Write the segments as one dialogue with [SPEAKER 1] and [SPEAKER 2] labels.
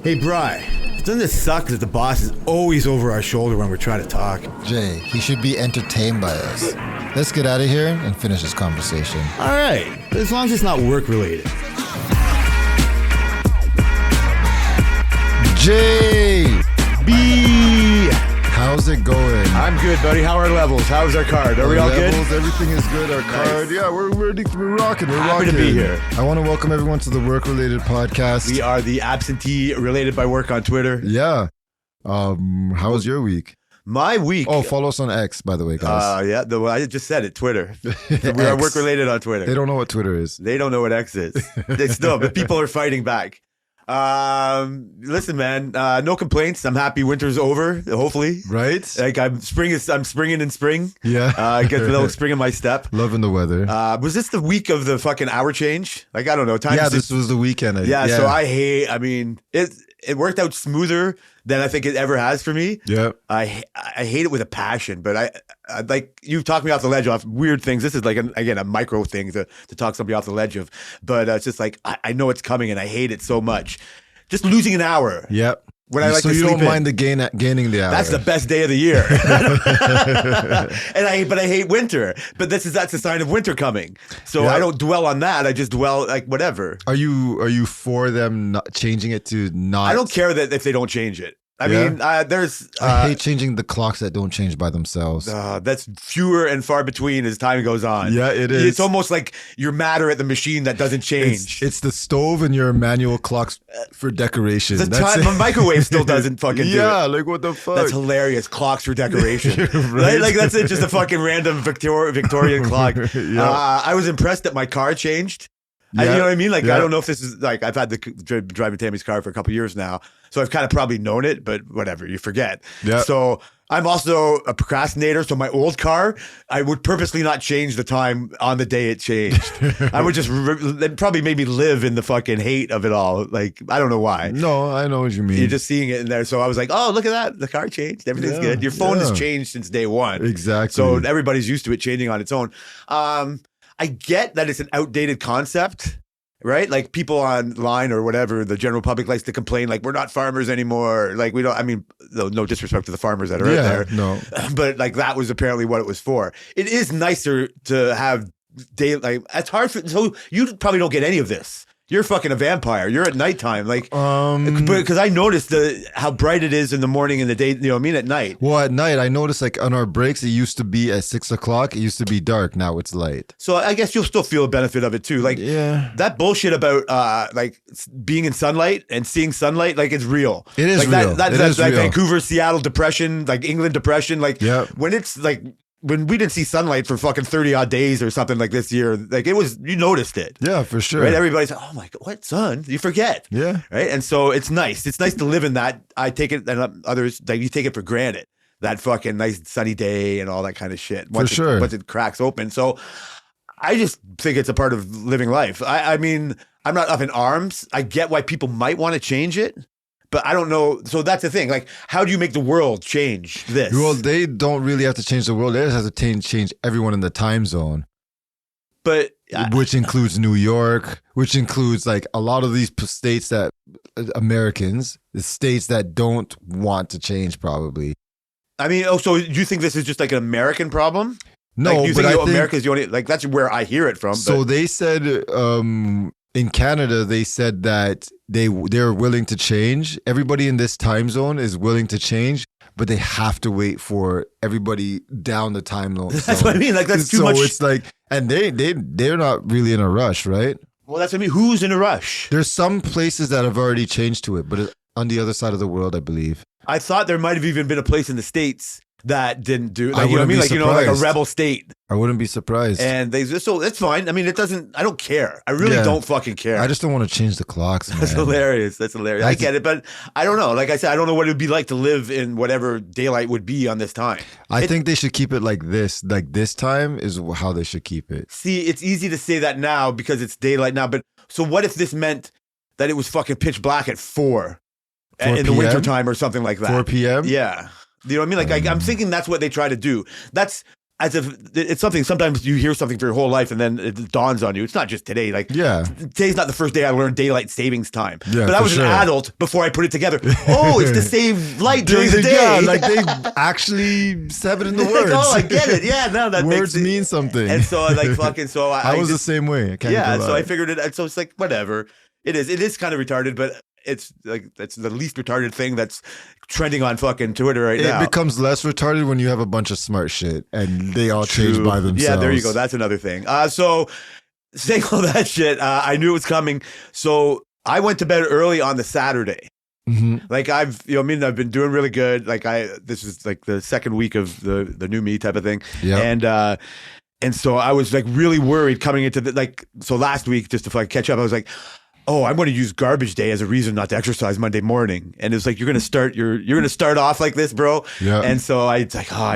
[SPEAKER 1] Hey, Bri, doesn't it suck that the boss is always over our shoulder when we're trying to talk?
[SPEAKER 2] Jay, he should be entertained by us. Let's get out of here and finish this conversation.
[SPEAKER 1] All right, as long as it's not work-related.
[SPEAKER 2] Jay!
[SPEAKER 1] B.
[SPEAKER 2] How's it going?
[SPEAKER 1] I'm good, buddy. How are our levels? How's our card? Are we all good?
[SPEAKER 2] Everything is good. Our card, yeah, we're ready. We're rocking. We're
[SPEAKER 1] Happy
[SPEAKER 2] rocking.
[SPEAKER 1] to be here.
[SPEAKER 2] I want to welcome everyone to the Work-Related Podcast.
[SPEAKER 1] We are the absentee related by work on Twitter.
[SPEAKER 2] Yeah. How was your week?
[SPEAKER 1] My week.
[SPEAKER 2] Oh, follow us on X, by the way, guys.
[SPEAKER 1] Yeah. I just said it. Twitter. We are work related on Twitter.
[SPEAKER 2] They don't know what Twitter is.
[SPEAKER 1] They don't know what X is. But people are fighting back. Listen, man. No complaints. I'm happy winter's over. Hopefully,
[SPEAKER 2] Right?
[SPEAKER 1] like I'm springing in spring.
[SPEAKER 2] Yeah.
[SPEAKER 1] I get a little spring in my step.
[SPEAKER 2] Loving the weather.
[SPEAKER 1] Was this the week of the fucking hour change? Like I don't know. Time
[SPEAKER 2] yeah,
[SPEAKER 1] just-
[SPEAKER 2] this was the weekend.
[SPEAKER 1] yeah. So I mean, it worked out smoother than I think it ever has for me.
[SPEAKER 2] Yeah.
[SPEAKER 1] I hate it with a passion, but I like you've talked me off the ledge off weird things. This is like a micro thing to talk somebody off the ledge of, but it's just like I know it's coming and I hate it so much. Just losing an hour.
[SPEAKER 2] Yep.
[SPEAKER 1] When I like
[SPEAKER 2] so
[SPEAKER 1] to
[SPEAKER 2] you
[SPEAKER 1] sleep
[SPEAKER 2] don't
[SPEAKER 1] in.
[SPEAKER 2] mind the gaining the hour.
[SPEAKER 1] That's the best day of the year. But I hate winter. But that's a sign of winter coming. So
[SPEAKER 2] Yeah.
[SPEAKER 1] I don't dwell on that. I just dwell like whatever.
[SPEAKER 2] Are you for them not changing it to not?
[SPEAKER 1] I don't care that if they don't change it. I
[SPEAKER 2] Yeah.
[SPEAKER 1] mean, there's
[SPEAKER 2] I hate changing the clocks that don't change by themselves.
[SPEAKER 1] that's fewer and far between as time goes on.
[SPEAKER 2] Yeah, it is.
[SPEAKER 1] It's almost like you're madder at the machine that doesn't change.
[SPEAKER 2] It's the stove and your manual clocks for decoration.
[SPEAKER 1] The
[SPEAKER 2] That's
[SPEAKER 1] time,
[SPEAKER 2] it.
[SPEAKER 1] my microwave still doesn't fucking do
[SPEAKER 2] Yeah,
[SPEAKER 1] it.
[SPEAKER 2] like what the fuck?
[SPEAKER 1] That's hilarious. Clocks for decoration.
[SPEAKER 2] Right.
[SPEAKER 1] Like that's it. Just a fucking random Victorian clock.
[SPEAKER 2] Yeah.
[SPEAKER 1] I was impressed that my car changed. You
[SPEAKER 2] Yeah.
[SPEAKER 1] know what I mean? Like,
[SPEAKER 2] Yeah.
[SPEAKER 1] I don't know if this is like, I've had driving Tammy's car for a couple years now. So I've kind of probably known it, but whatever, you forget.
[SPEAKER 2] Yeah.
[SPEAKER 1] So I'm also a procrastinator. So my old car, I would purposely not change the time on the day it changed. I would just, it probably made me live in the fucking hate of it all. Like, I don't know why.
[SPEAKER 2] No, I know what you mean.
[SPEAKER 1] You're just seeing it in there. So I was like, oh, look at that. The car changed. Everything's
[SPEAKER 2] Yeah,
[SPEAKER 1] good. Your phone has
[SPEAKER 2] yeah.
[SPEAKER 1] changed since day one.
[SPEAKER 2] Exactly.
[SPEAKER 1] So everybody's used to it changing on its own. I get that it's an outdated concept, right? Like people online or whatever, the general public likes to complain, like, we're not farmers anymore. Like, we don't, I mean, no disrespect to the farmers that are out there.
[SPEAKER 2] No.
[SPEAKER 1] But like that was apparently what it was for. It is nicer to have day, like, it's hard for, so you probably don't get any of this. You're fucking a vampire. You're at nighttime. Like, because I noticed how bright it is in the morning and the day, you know what I mean, at night.
[SPEAKER 2] Well, at night, I noticed like on our breaks, it used to be at 6 o'clock. It used to be dark. Now it's light.
[SPEAKER 1] So I guess you'll still feel a benefit of it too. Like
[SPEAKER 2] Yeah.
[SPEAKER 1] that bullshit about like being in sunlight and seeing sunlight, like it's real.
[SPEAKER 2] It is
[SPEAKER 1] like
[SPEAKER 2] real.
[SPEAKER 1] That,
[SPEAKER 2] It
[SPEAKER 1] that's
[SPEAKER 2] is
[SPEAKER 1] like
[SPEAKER 2] real.
[SPEAKER 1] Vancouver, Seattle depression, like England depression. Like
[SPEAKER 2] Yep.
[SPEAKER 1] when it's like when we didn't see sunlight for fucking 30 odd days or something like this year, like it was, you noticed it.
[SPEAKER 2] Yeah, for sure.
[SPEAKER 1] Right? Everybody's like, oh my God, what sun? You forget.
[SPEAKER 2] Yeah.
[SPEAKER 1] Right. And so it's nice. It's nice to live in that. I take it, and others, like you take it for granted. That fucking nice sunny day and all that kind of shit.
[SPEAKER 2] Sure.
[SPEAKER 1] Once it cracks open. So I just think it's a part of living life. I mean, I'm not up in arms. I get why people might want to change it, but I don't know. So that's the thing. Like, how do you make the world change this?
[SPEAKER 2] Well, they don't really have to change the world. They just have to change everyone in the time zone,
[SPEAKER 1] but
[SPEAKER 2] which includes New York, which includes like a lot of these states that Americans, the states that don't want to change probably.
[SPEAKER 1] I mean, so do you think this is just like an American problem?
[SPEAKER 2] No,
[SPEAKER 1] like, do you
[SPEAKER 2] but
[SPEAKER 1] think
[SPEAKER 2] I think
[SPEAKER 1] America's the only, like, that's where I hear it from.
[SPEAKER 2] so.
[SPEAKER 1] But
[SPEAKER 2] They said in Canada, they said that they're willing to change. Everybody in this time zone is willing to change, but they have to wait for everybody down the time zone.
[SPEAKER 1] that's what I mean. Like, that's too much.
[SPEAKER 2] So it's like, and they're not really in a rush, right?
[SPEAKER 1] Well, that's what I mean. Who's in a rush?
[SPEAKER 2] There's some places that have already changed to it, but on the other side of the world, I believe.
[SPEAKER 1] I thought there might have even been a place in the States that didn't do,
[SPEAKER 2] I
[SPEAKER 1] like, you know what I
[SPEAKER 2] wouldn't
[SPEAKER 1] mean?
[SPEAKER 2] be
[SPEAKER 1] Like, you know, like a
[SPEAKER 2] surprised.
[SPEAKER 1] rebel state.
[SPEAKER 2] I wouldn't be surprised.
[SPEAKER 1] And so it's fine. I mean, it doesn't, I don't care. I really
[SPEAKER 2] Yeah.
[SPEAKER 1] don't fucking care.
[SPEAKER 2] I just don't want to change the clocks, man.
[SPEAKER 1] That's hilarious. That's hilarious. I
[SPEAKER 2] That's-
[SPEAKER 1] get it, but I don't know. Like I said, I don't know what it would be like to live in whatever daylight would be on this time.
[SPEAKER 2] I think they should keep it like this. Like this time is how they should keep it.
[SPEAKER 1] See, it's easy to say that now because it's daylight now, but so what if this meant that it was fucking pitch black at 4 in the
[SPEAKER 2] PM?
[SPEAKER 1] wintertime or something like that?
[SPEAKER 2] 4 p.m.?
[SPEAKER 1] Yeah. You know what I mean? Like, I'm thinking that's what they try to do. as if it's something, sometimes you hear something for your whole life and then it dawns on you. It's not just today. Like,
[SPEAKER 2] Yeah.
[SPEAKER 1] today's not the first day I learned daylight savings time.
[SPEAKER 2] Yeah,
[SPEAKER 1] but I
[SPEAKER 2] for
[SPEAKER 1] was
[SPEAKER 2] sure.
[SPEAKER 1] an adult before I put it together. Oh, it's to save light during the day.
[SPEAKER 2] Yeah, like they actually said it in the words.
[SPEAKER 1] Oh, I get it. Yeah, no, that
[SPEAKER 2] Words
[SPEAKER 1] makes it.
[SPEAKER 2] mean something.
[SPEAKER 1] And so like fucking, so
[SPEAKER 2] I was
[SPEAKER 1] just,
[SPEAKER 2] the same way. I can't
[SPEAKER 1] yeah,
[SPEAKER 2] even
[SPEAKER 1] so
[SPEAKER 2] lie.
[SPEAKER 1] I figured it. And so it's like, whatever. It is kind of retarded, but it's like, that's the least retarded thing that's trending on fucking Twitter right now.
[SPEAKER 2] It becomes less retarded when you have a bunch of smart shit and they all change
[SPEAKER 1] True.
[SPEAKER 2] by themselves.
[SPEAKER 1] Yeah, there you go. That's another thing. So saying all that shit, I knew it was coming. So I went to bed early on the Saturday.
[SPEAKER 2] Mhm.
[SPEAKER 1] Like I've been doing really good. Like this is like the second week of the new me type of thing.
[SPEAKER 2] Yeah.
[SPEAKER 1] And so I was like really worried coming into so last week, just to catch up, I was like, oh, I'm going to use garbage day as a reason not to exercise Monday morning. And it's like, you're going to start off like this, bro.
[SPEAKER 2] Yeah.
[SPEAKER 1] And so I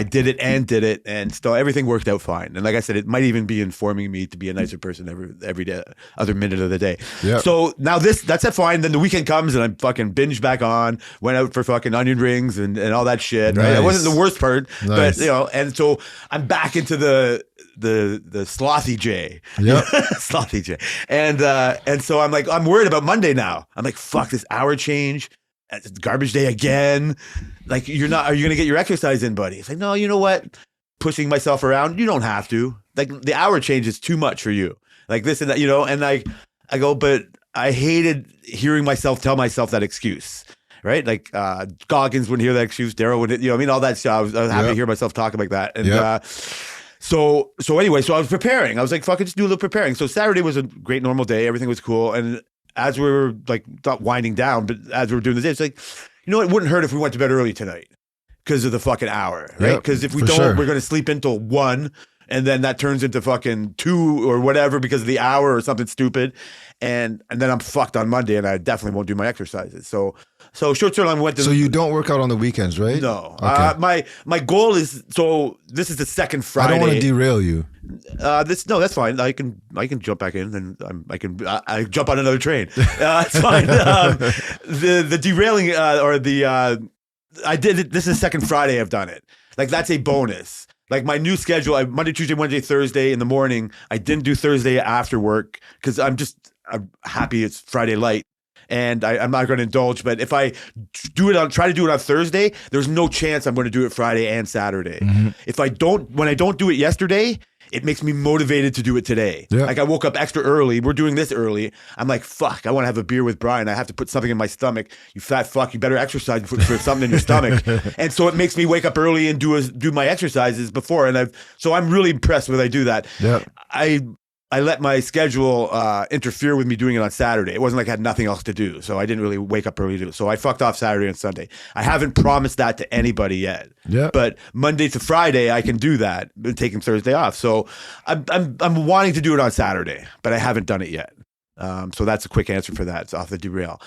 [SPEAKER 1] did it. And so everything worked out fine. And like I said, it might even be informing me to be a nicer person every day, other minute of the day.
[SPEAKER 2] Yeah.
[SPEAKER 1] So now that's it, fine. Then the weekend comes and I'm fucking binge back on, went out for fucking onion rings and all that shit. Right. That wasn't the worst part,
[SPEAKER 2] Nice.
[SPEAKER 1] but and so I'm back into the slothy J.
[SPEAKER 2] Yep.
[SPEAKER 1] Slothy J. And so I'm like, I'm worried about Monday now. I'm like, fuck this hour change. It's garbage day again. Like, are you going to get your exercise in, buddy? It's like, no, you know what? Pushing myself around, you don't have to. Like, the hour change is too much for you. Like this and that, and I go, but I hated hearing myself tell myself that excuse. Right? Like Goggins wouldn't hear that excuse. Daryl wouldn't, all that stuff. I was happy to hear myself talking like that. And So anyway, so I was preparing. I was like, fuck it, just do a little preparing. So Saturday was a great normal day. Everything was cool. And as we were like, not winding down, but as we were doing the day, it's like, it wouldn't hurt if we went to bed early tonight because of the fucking hour, right? Because if we don't, we're going to sleep until 1, and then that turns into fucking 2 or whatever because of the hour or something stupid. And then I'm fucked on Monday, and I definitely won't do my exercises. So short term, I went to.
[SPEAKER 2] So you don't work out on the weekends, right?
[SPEAKER 1] No.
[SPEAKER 2] Okay.
[SPEAKER 1] My goal is, so this is the second Friday.
[SPEAKER 2] I don't want to derail you.
[SPEAKER 1] That's fine. I can jump back in and I jump on another train. It's fine. The derailing I did it. This is the second Friday I've done it. Like that's a bonus. Like my new schedule, Monday, Tuesday, Wednesday, Thursday in the morning. I didn't do Thursday after work because I'm happy it's Friday light. And I'm not going to indulge, but if I try to do it on Thursday, there's no chance I'm going to do it Friday and Saturday. Mm-hmm. When I don't do it yesterday, it makes me motivated to do it today. Yeah. Like I woke up extra early. We're doing this early. I'm like, fuck, I want to have a beer with Brian. I have to put something in my stomach. You fat fuck, you better exercise and put something in your stomach. And so it makes me wake up early and do my exercises before. And so I'm really impressed when I do that.
[SPEAKER 2] Yeah.
[SPEAKER 1] I let my schedule interfere with me doing it on Saturday. It wasn't like I had nothing else to do. So I didn't really wake up early to do it. So I fucked off Saturday and Sunday. I haven't promised that to anybody yet.
[SPEAKER 2] Yeah.
[SPEAKER 1] But Monday to Friday, I can do that, taking Thursday off. So I'm wanting to do it on Saturday, but I haven't done it yet. So that's a quick answer for that. It's off the derail.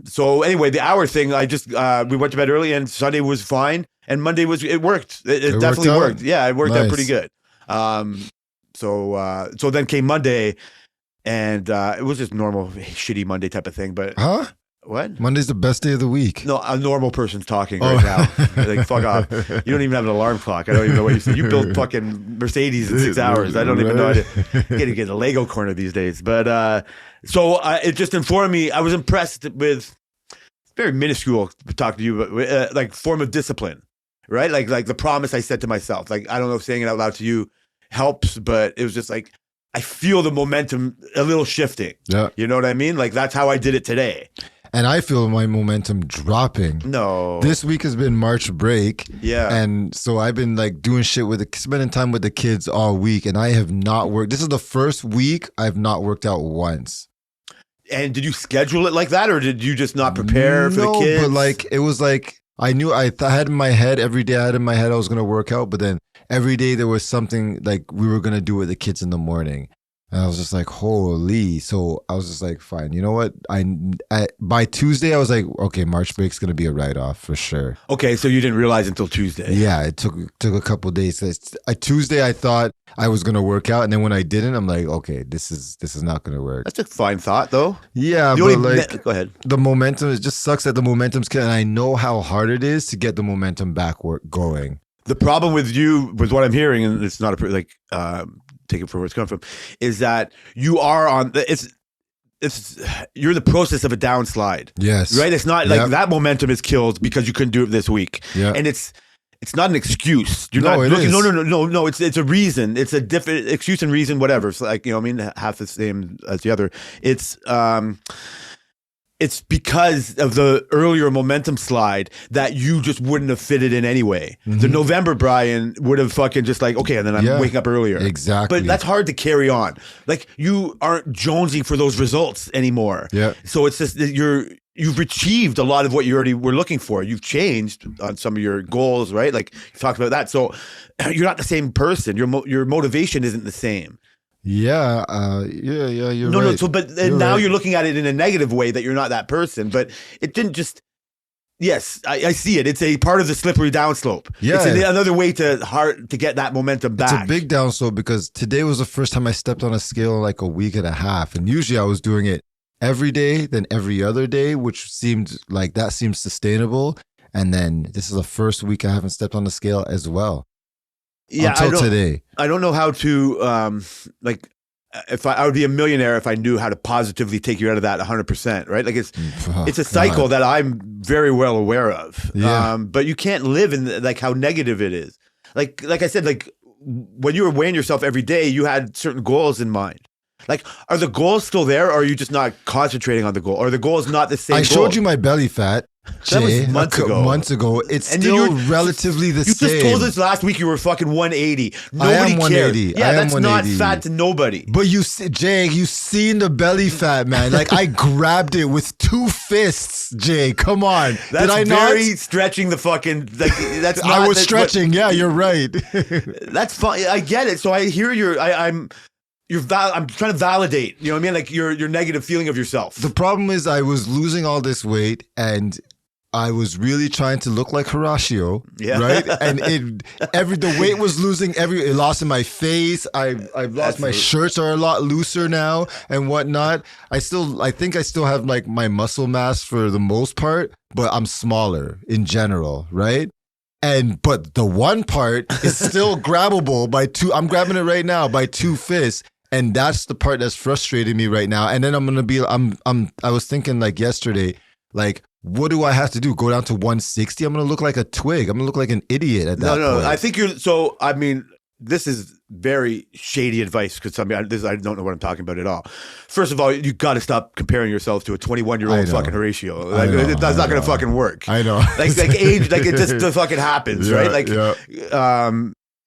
[SPEAKER 1] So anyway, the hour thing, we went to bed early and Sunday was fine. And Monday it worked. It definitely worked. Yeah, it worked out pretty good. So then came Monday, and it was just normal, shitty Monday type of thing. But what?
[SPEAKER 2] Monday's the best day of the week.
[SPEAKER 1] No, a normal person's talking right now. Like, fuck off. You don't even have an alarm clock. I don't even know what you said. You built fucking Mercedes in 6 hours. I don't even know. You gotta get a Lego corner these days. But so it just informed me. I was impressed with very minuscule talk to you, but like form of discipline, right? Like the promise I said to myself. Like I don't know if saying it out loud to you helps, but it was just like I feel the momentum a little shifting.
[SPEAKER 2] Yeah.
[SPEAKER 1] You know what I mean? Like that's how I did it today.
[SPEAKER 2] And I feel my momentum dropping.
[SPEAKER 1] No.
[SPEAKER 2] This week has been March break.
[SPEAKER 1] Yeah.
[SPEAKER 2] And so I've been like doing shit spending time with the kids all week, and I have not worked. This is the first week I've not worked out once.
[SPEAKER 1] And did you schedule it like that, or did you just not prepare for the kids?
[SPEAKER 2] No, but like it was like I knew I had in my head every day. I had in my head I was gonna work out, but then every day there was something like we were gonna do with the kids in the morning, and I was just like, holy! So I was just like, fine, you know what? By Tuesday I was like, okay, March break's gonna be a write-off for sure.
[SPEAKER 1] Okay, so you didn't realize until Tuesday.
[SPEAKER 2] Yeah, it took a couple of days. Tuesday I thought I was gonna work out, and then when I didn't, I'm like, okay, this is not gonna work.
[SPEAKER 1] That's a fine thought, though.
[SPEAKER 2] Yeah,
[SPEAKER 1] but go ahead.
[SPEAKER 2] The momentum, it just sucks that the momentum's and I know how hard it is to get the momentum back going.
[SPEAKER 1] The problem with you, with what I'm hearing, and it's not take it for where it's coming from, is that you are on you're in the process of a downslide.
[SPEAKER 2] Yes.
[SPEAKER 1] Right? It's not like that momentum is killed because you couldn't do it this week.
[SPEAKER 2] Yeah.
[SPEAKER 1] And it's not an excuse. You're
[SPEAKER 2] No,
[SPEAKER 1] not
[SPEAKER 2] it
[SPEAKER 1] looking,
[SPEAKER 2] is.
[SPEAKER 1] no. It's a reason. It's a different excuse and reason, whatever. It's like, half the same as the other. It's because of the earlier momentum slide that you just wouldn't have fitted in anyway.
[SPEAKER 2] Mm-hmm.
[SPEAKER 1] The November Brian would have fucking just like, okay, and then I'm waking up earlier.
[SPEAKER 2] Exactly.
[SPEAKER 1] But that's hard to carry on. Like, you aren't jonesing for those results anymore.
[SPEAKER 2] Yeah.
[SPEAKER 1] So it's just that you've achieved a lot of what you already were looking for. You've changed on some of your goals, right? Like, you talked about that. So you're not the same person. Your motivation isn't the same.
[SPEAKER 2] Yeah, you're right.
[SPEAKER 1] No. So, but now you're looking at it in a negative way that you're not that person. But it didn't just. Yes, I see it. It's a part of the slippery downslope.
[SPEAKER 2] Yeah,
[SPEAKER 1] it's another way to get that momentum back.
[SPEAKER 2] It's a big downslope because today was the first time I stepped on a scale in like a week and a half, and usually I was doing it every day, then every other day, which seemed sustainable. And then this is the first week I haven't stepped on the scale as well.
[SPEAKER 1] Yeah,
[SPEAKER 2] until today.
[SPEAKER 1] I don't know how to if I would be a millionaire if I knew how to positively take you out of that 100%, right? Like, it's a cycle that I'm very well aware of.
[SPEAKER 2] Yeah.
[SPEAKER 1] But you can't live in like how negative it is. Like I said, like, when you were weighing yourself every day, you had certain goals in mind. Like, are the goals still there, or are you just not concentrating on the goal? Or are the goals not the same?
[SPEAKER 2] I showed you my belly fat.
[SPEAKER 1] That was
[SPEAKER 2] Jay,
[SPEAKER 1] months ago.
[SPEAKER 2] It's still relatively the same.
[SPEAKER 1] You just told us last week you were fucking 180.
[SPEAKER 2] I am
[SPEAKER 1] Nobody
[SPEAKER 2] 180.
[SPEAKER 1] cares. Yeah,
[SPEAKER 2] I am
[SPEAKER 1] that's not
[SPEAKER 2] 180.
[SPEAKER 1] fat to nobody.
[SPEAKER 2] But Jay, you seen the belly fat, man. Like, I grabbed it with 2 fists, Jay. Come on.
[SPEAKER 1] That's
[SPEAKER 2] Did I
[SPEAKER 1] very
[SPEAKER 2] not?
[SPEAKER 1] stretching the fucking, like, that's not.
[SPEAKER 2] I was stretching. Yeah, you're right.
[SPEAKER 1] That's fine. I get it. So I hear I'm trying to validate, you know what I mean? Like, your negative feeling of yourself.
[SPEAKER 2] The problem is I was losing all this weight and I was really trying to look like Horatio, right? And the weight was losing it lost in my face. I've lost my shirts are a lot looser now and whatnot. I think I still have like my muscle mass for the most part, but I'm smaller in general, right? But the one part is still grabbable by 2. I'm grabbing it right now by 2 fists. And that's the part that's frustrating me right now. And then I was thinking like yesterday, like, what do I have to do? Go down to 160? I'm going to look like a twig. I'm going to look like an idiot at that point.
[SPEAKER 1] No. I think this is very shady advice because I don't know what I'm talking about at all. First of all, you got to stop comparing yourself to a 21-year-old fucking Horatio. Like, that's not going to fucking work.
[SPEAKER 2] I know.
[SPEAKER 1] Like age, like, it just fucking happens, right? Like,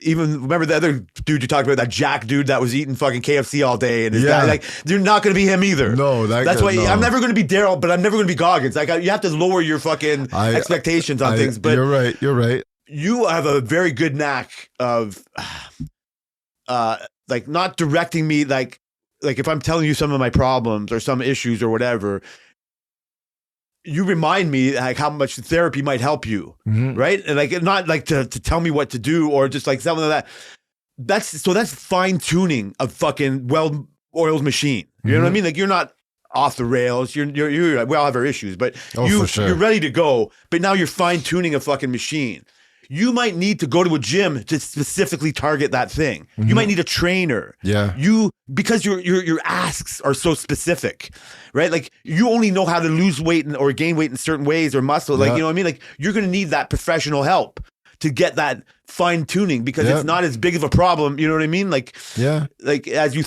[SPEAKER 1] even remember the other dude you talked about, that Jack dude that was eating fucking KFC all day, and his guy, like, you're not going to be him either.
[SPEAKER 2] No,
[SPEAKER 1] that's why I'm never going to be Daryl, but I'm never going to be Goggins. Like, you have to lower your fucking expectations on things. But
[SPEAKER 2] you're right.
[SPEAKER 1] You have a very good knack of, like, not directing me, like if I'm telling you some of my problems or some issues or whatever, you remind me like how much therapy might help you, right? And like, not like to tell me what to do or just like something like that. That's fine tuning a fucking well-oiled machine. You know what I mean? Like, you're not off the rails. We all have our issues, but you're ready to go. But now you're fine tuning a fucking machine. You might need to go to a gym to specifically target that thing. You might need a trainer.
[SPEAKER 2] Yeah.
[SPEAKER 1] Because your asks are so specific, right? Like, you only know how to lose weight or gain weight in certain ways or muscle. Like, you know what I mean? Like, you're going to need that professional help to get that fine tuning because it's not as big of a problem. You know what I mean? Like, like as you,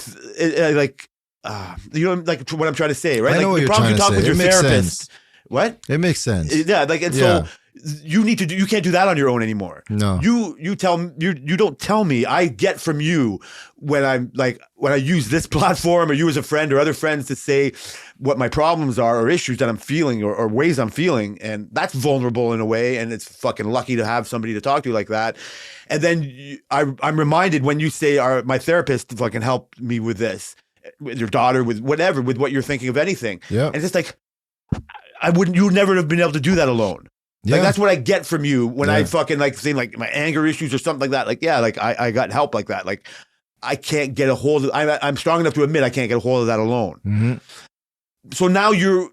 [SPEAKER 1] you know, like what I'm trying to say, right?
[SPEAKER 2] I know
[SPEAKER 1] like,
[SPEAKER 2] what
[SPEAKER 1] the problems you talk with your therapist.
[SPEAKER 2] Sense.
[SPEAKER 1] What?
[SPEAKER 2] It makes sense.
[SPEAKER 1] Yeah. Like, and so you can't do that on your own anymore.
[SPEAKER 2] No.
[SPEAKER 1] You don't tell me. I get from you when I use this platform or you as a friend or other friends to say what my problems are or issues that I'm feeling or ways I'm feeling. And that's vulnerable in a way. And it's fucking lucky to have somebody to talk to like that. And then I'm reminded when you say my therapist fucking helped me with this, with your daughter, with whatever, with what you're thinking of anything.
[SPEAKER 2] Yeah.
[SPEAKER 1] And it's just like, you would never have been able to do that alone.
[SPEAKER 2] Yeah.
[SPEAKER 1] Like, that's what I get from you when I fucking like saying like my anger issues or something like that. Like, like I got help like that. Like, I can't get a hold of, I'm strong enough to admit I can't get a hold of that alone. so now you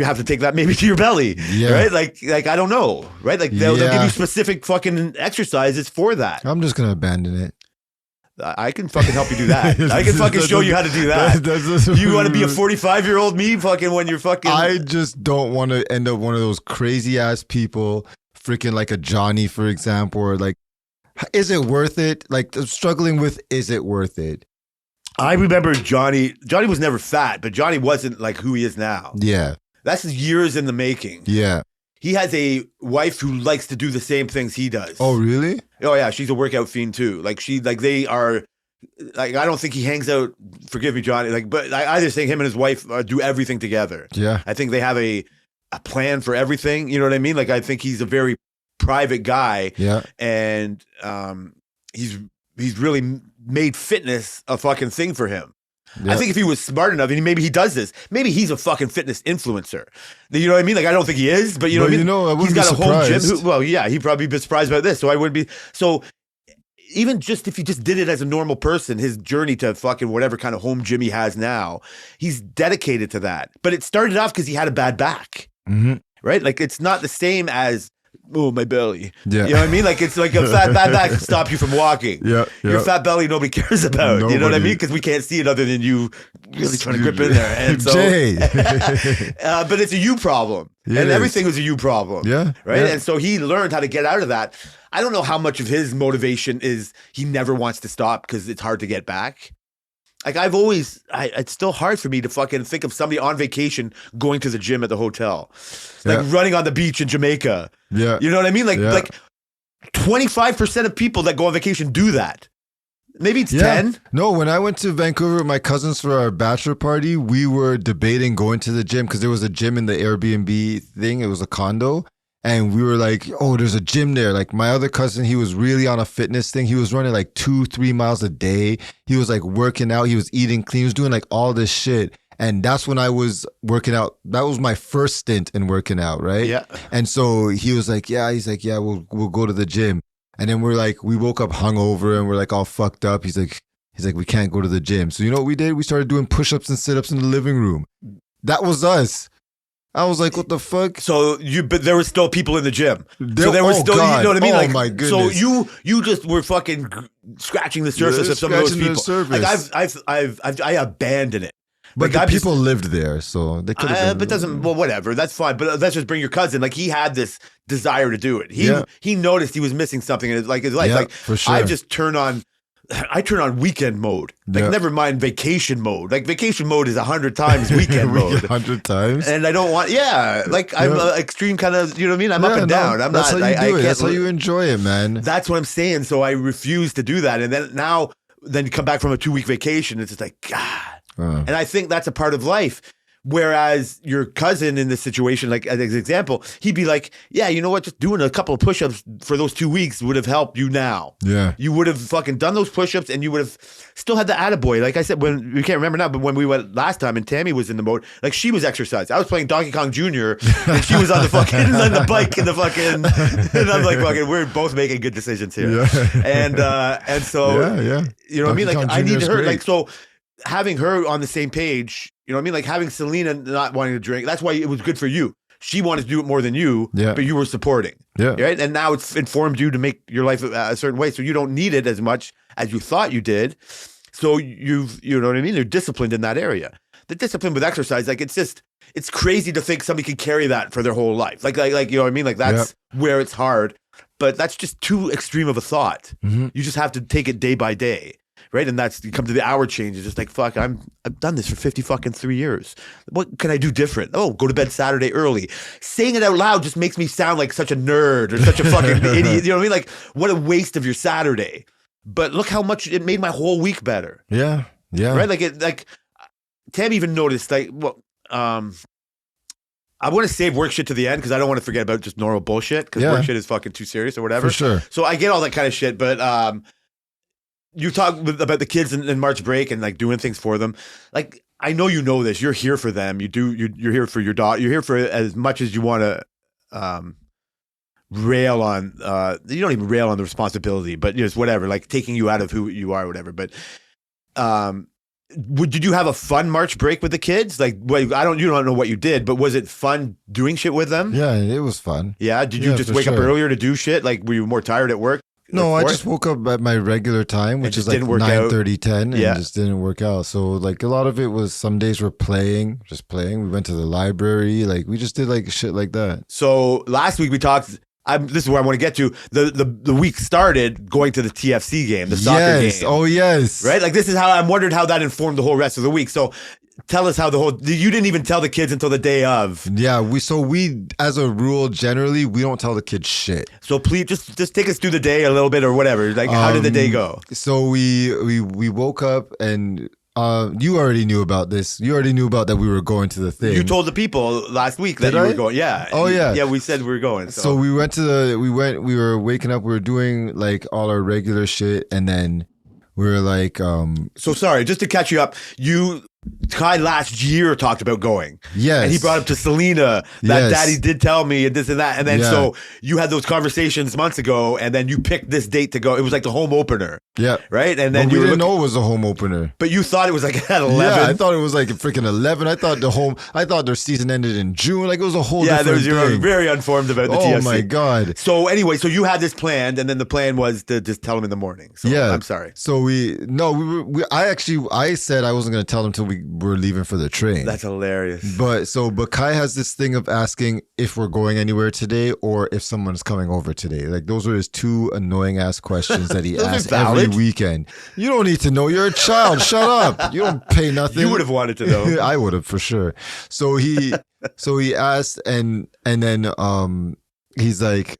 [SPEAKER 1] have to take that maybe to your belly, right? Like I don't know, right? Like they'll give you specific fucking exercises for that.
[SPEAKER 2] I'm just gonna abandon it.
[SPEAKER 1] I can fucking help you do that. I can fucking show you how to do that. You want to be a 45-year-old me fucking when you're fucking...
[SPEAKER 2] I just don't want to end up one of those crazy ass people, freaking like a Johnny, for example, or like, is it worth it? Like struggling with, is it worth it?
[SPEAKER 1] I remember Johnny was never fat, but Johnny wasn't like who he is now. Yeah. That's years in the making. Yeah. He has a wife who likes to do the same things he does.
[SPEAKER 2] Oh, really?
[SPEAKER 1] Oh, yeah. She's a workout fiend too. Like they are, like, I don't think he hangs out, forgive me, Johnny, like, but I just think him and his wife do everything together. Yeah. I think they have a plan for everything. You know what I mean? Like, I think he's a very private guy. Yeah. And he's really made fitness a fucking thing for him. Yep. I think if he was smart enough, and maybe he does this, maybe he's a fucking fitness influencer. You know what I mean? Like, I don't think he is, but you know what I mean?
[SPEAKER 2] I wouldn't he's got a whole gym.
[SPEAKER 1] Well, yeah, he'd probably be surprised by this. So I wouldn't be. So even just if he just did it as a normal person, his journey to fucking whatever kind of home gym he has now, he's dedicated to that. But it started off because he had a bad back, right? Like, it's not the same as, oh, my belly. Yeah. You know what I mean? Like, it's like a fat bad back can stop you from walking. Yeah. Your fat belly nobody cares about. Nobody. You know what I mean? Because we can't see it other than you really trying to grip in there. And so, but it's a you problem. And everything was a you problem. Yeah. Right? Yeah. And so he learned how to get out of that. I don't know how much of his motivation is he never wants to stop because it's hard to get back. Like, it's still hard for me to fucking think of somebody on vacation going to the gym at the hotel. Like running on the beach in Jamaica. Yeah. You know what I mean? Like 25% of people that go on vacation do that. Maybe it's 10.
[SPEAKER 2] No, when I went to Vancouver with my cousins for our bachelor party, we were debating going to the gym because there was a gym in the Airbnb thing. It was a condo. And we were like, oh, there's a gym there. Like, my other cousin, he was really on a fitness thing. He was running like 2-3 miles a day. He was like working out. He was eating clean. He was doing like all this shit. And that's when I was working out. That was my first stint in working out, right? Yeah. And so he was like, we'll go to the gym. And then we woke up hungover and we're like all fucked up. He's like, we can't go to the gym. So you know what we did? We started doing push-ups and sit-ups in the living room. That was us. I was like, what the fuck?
[SPEAKER 1] But there were still people in the gym. So there was still, God. You know what I mean?
[SPEAKER 2] Oh,
[SPEAKER 1] like,
[SPEAKER 2] my goodness.
[SPEAKER 1] So you just were fucking scratching the surface of some of those people. Like, I abandoned it.
[SPEAKER 2] But like, people lived there, so they could have been.
[SPEAKER 1] Well, whatever, that's fine. But let's just bring your cousin. Like, he had this desire to do it. He noticed he was missing something in his life. Yeah, like, for sure. I turn on weekend mode. Like, never mind vacation mode. Like, vacation mode is 100 times weekend mode.
[SPEAKER 2] 100 times? And
[SPEAKER 1] I don't want, I'm an extreme kind of, you know what I mean? I'm up and down. I'm
[SPEAKER 2] that's
[SPEAKER 1] not,
[SPEAKER 2] how you do it. That's how you enjoy it, man.
[SPEAKER 1] That's what I'm saying. So I refuse to do that. And then you come back from a 2-week vacation. It's just like, God. And I think that's a part of life. Whereas your cousin in this situation, like as an example, he'd be like, yeah, you know what? Just doing a couple of push-ups for those 2 weeks would have helped you now. Yeah. You would have fucking done those push-ups and you would have still had the attaboy. Like I said, when we can't remember now, but when we went last time and Tammy was in the mode, like she was exercising. I was playing Donkey Kong Jr. and she was on the fucking, on the bike and the fucking, and I'm like, fucking, we're both making good decisions here. Yeah. And so, you know what I mean? Like I need her, like, so having her on the same page, you know what I mean? Like having Selena not wanting to drink, that's why it was good for you. She wanted to do it more than you, but you were supporting. Yeah. Right? And now it's informed you to make your life a certain way. So you don't need it as much as you thought you did. So you know what I mean? You're disciplined in that area. The discipline with exercise, like it's crazy to think somebody can carry that for their whole life. Like you know what I mean? Like that's where it's hard. But that's just too extreme of a thought. Mm-hmm. You just have to take it day by day. Right. And you come to the hour change. It's just like, fuck, I've done this for 3 years. What can I do different? Oh, go to bed Saturday early. Saying it out loud just makes me sound like such a nerd or such a fucking idiot. You know what I mean? Like, what a waste of your Saturday. But look how much it made my whole week better. Yeah. Yeah. Right. Like Tammy even noticed, like, well, I want to save work shit to the end because I don't want to forget about just normal bullshit because work shit is fucking too serious or whatever.
[SPEAKER 2] For sure.
[SPEAKER 1] So I get all that kind of shit. But, you talk about the kids in March break and like doing things for them. Like, I know you know this. You're here for them. You're here for your daughter. You're here for as much as you want to rail on. You don't even rail on the responsibility, but just whatever. Like taking you out of who you are, or whatever. But did you have a fun March break with the kids? Like, you don't know what you did, but was it fun doing shit with them?
[SPEAKER 2] Yeah, it was fun.
[SPEAKER 1] Yeah. Did you just wake up earlier to do shit? Like, were you more tired at work?
[SPEAKER 2] No, I just woke up at my regular time, which is like 9:30, 10, and just didn't work out. So like a lot of it was some days we're just playing. We went to the library, like we just did like shit like that.
[SPEAKER 1] So last week we talked. This is where I want to get to. The week started going to the TFC game, the soccer game.
[SPEAKER 2] Oh yes,
[SPEAKER 1] right. Like this is how I'm wondering how that informed the whole rest of the week. So tell us how you didn't even tell the kids until the day of.
[SPEAKER 2] Yeah, we as a rule generally we don't tell the kids shit.
[SPEAKER 1] So please just take us through the day a little bit or whatever. Like how did the day go?
[SPEAKER 2] So we woke up and you already knew about this. You already knew about that we were going to the thing.
[SPEAKER 1] You told the people last week that you were going. Yeah.
[SPEAKER 2] Oh yeah.
[SPEAKER 1] Yeah, we said we were going.
[SPEAKER 2] So we were waking up, we were doing like all our regular shit, and then we were like
[SPEAKER 1] So sorry, just to catch you up, Kai last year talked about going.
[SPEAKER 2] Yes.
[SPEAKER 1] And he brought up to Selena that Daddy did tell me and this and that. And then so you had those conversations months ago and then you picked this date to go. It was like the home opener.
[SPEAKER 2] Yeah.
[SPEAKER 1] Right? And then
[SPEAKER 2] we didn't know it was a home opener.
[SPEAKER 1] But you thought it was like at 11.
[SPEAKER 2] Yeah, I thought it was like freaking 11. I thought their season ended in June. Like it was a whole different thing.
[SPEAKER 1] You were very informed about the TFC.
[SPEAKER 2] Oh my God.
[SPEAKER 1] So anyway, so you had this planned and then the plan was to just tell him in the morning. So I'm sorry.
[SPEAKER 2] So I said I wasn't going to tell them until we were leaving for the train.
[SPEAKER 1] That's hilarious.
[SPEAKER 2] But Kai has this thing of asking if we're going anywhere today or if someone's coming over today. Like those are his two annoying ass questions that he asks every weekend. You don't need to know. You're a child. Shut up. You don't pay nothing.
[SPEAKER 1] You would have wanted to know.
[SPEAKER 2] I would have for sure. So he asked and then he's like,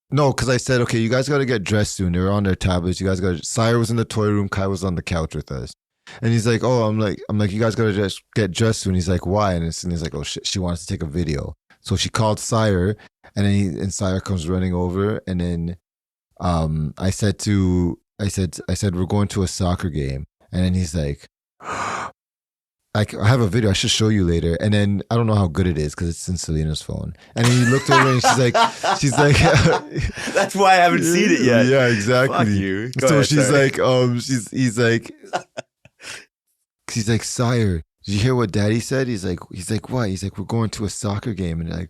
[SPEAKER 2] no, because I said, okay, you guys got to get dressed soon. They were on their tablets. You guys got to. Sire was in the toy room. Kai was on the couch with us. And he's like, oh, I'm like, you guys gotta just get dressed soon. He's like, why? And he's like, oh shit, she wants to take a video. So she called Sire, and then Sire comes running over, and then I said we're going to a soccer game, and then he's like, I have a video. I should show you later. And then I don't know how good it is because it's in Selena's phone. And then he looked over and she's like,
[SPEAKER 1] that's why I haven't seen it yet.
[SPEAKER 2] Yeah, exactly.
[SPEAKER 1] Fuck you.
[SPEAKER 2] He's like, Sire, did you hear what Daddy said? He's like, what? He's like, we're going to a soccer game, and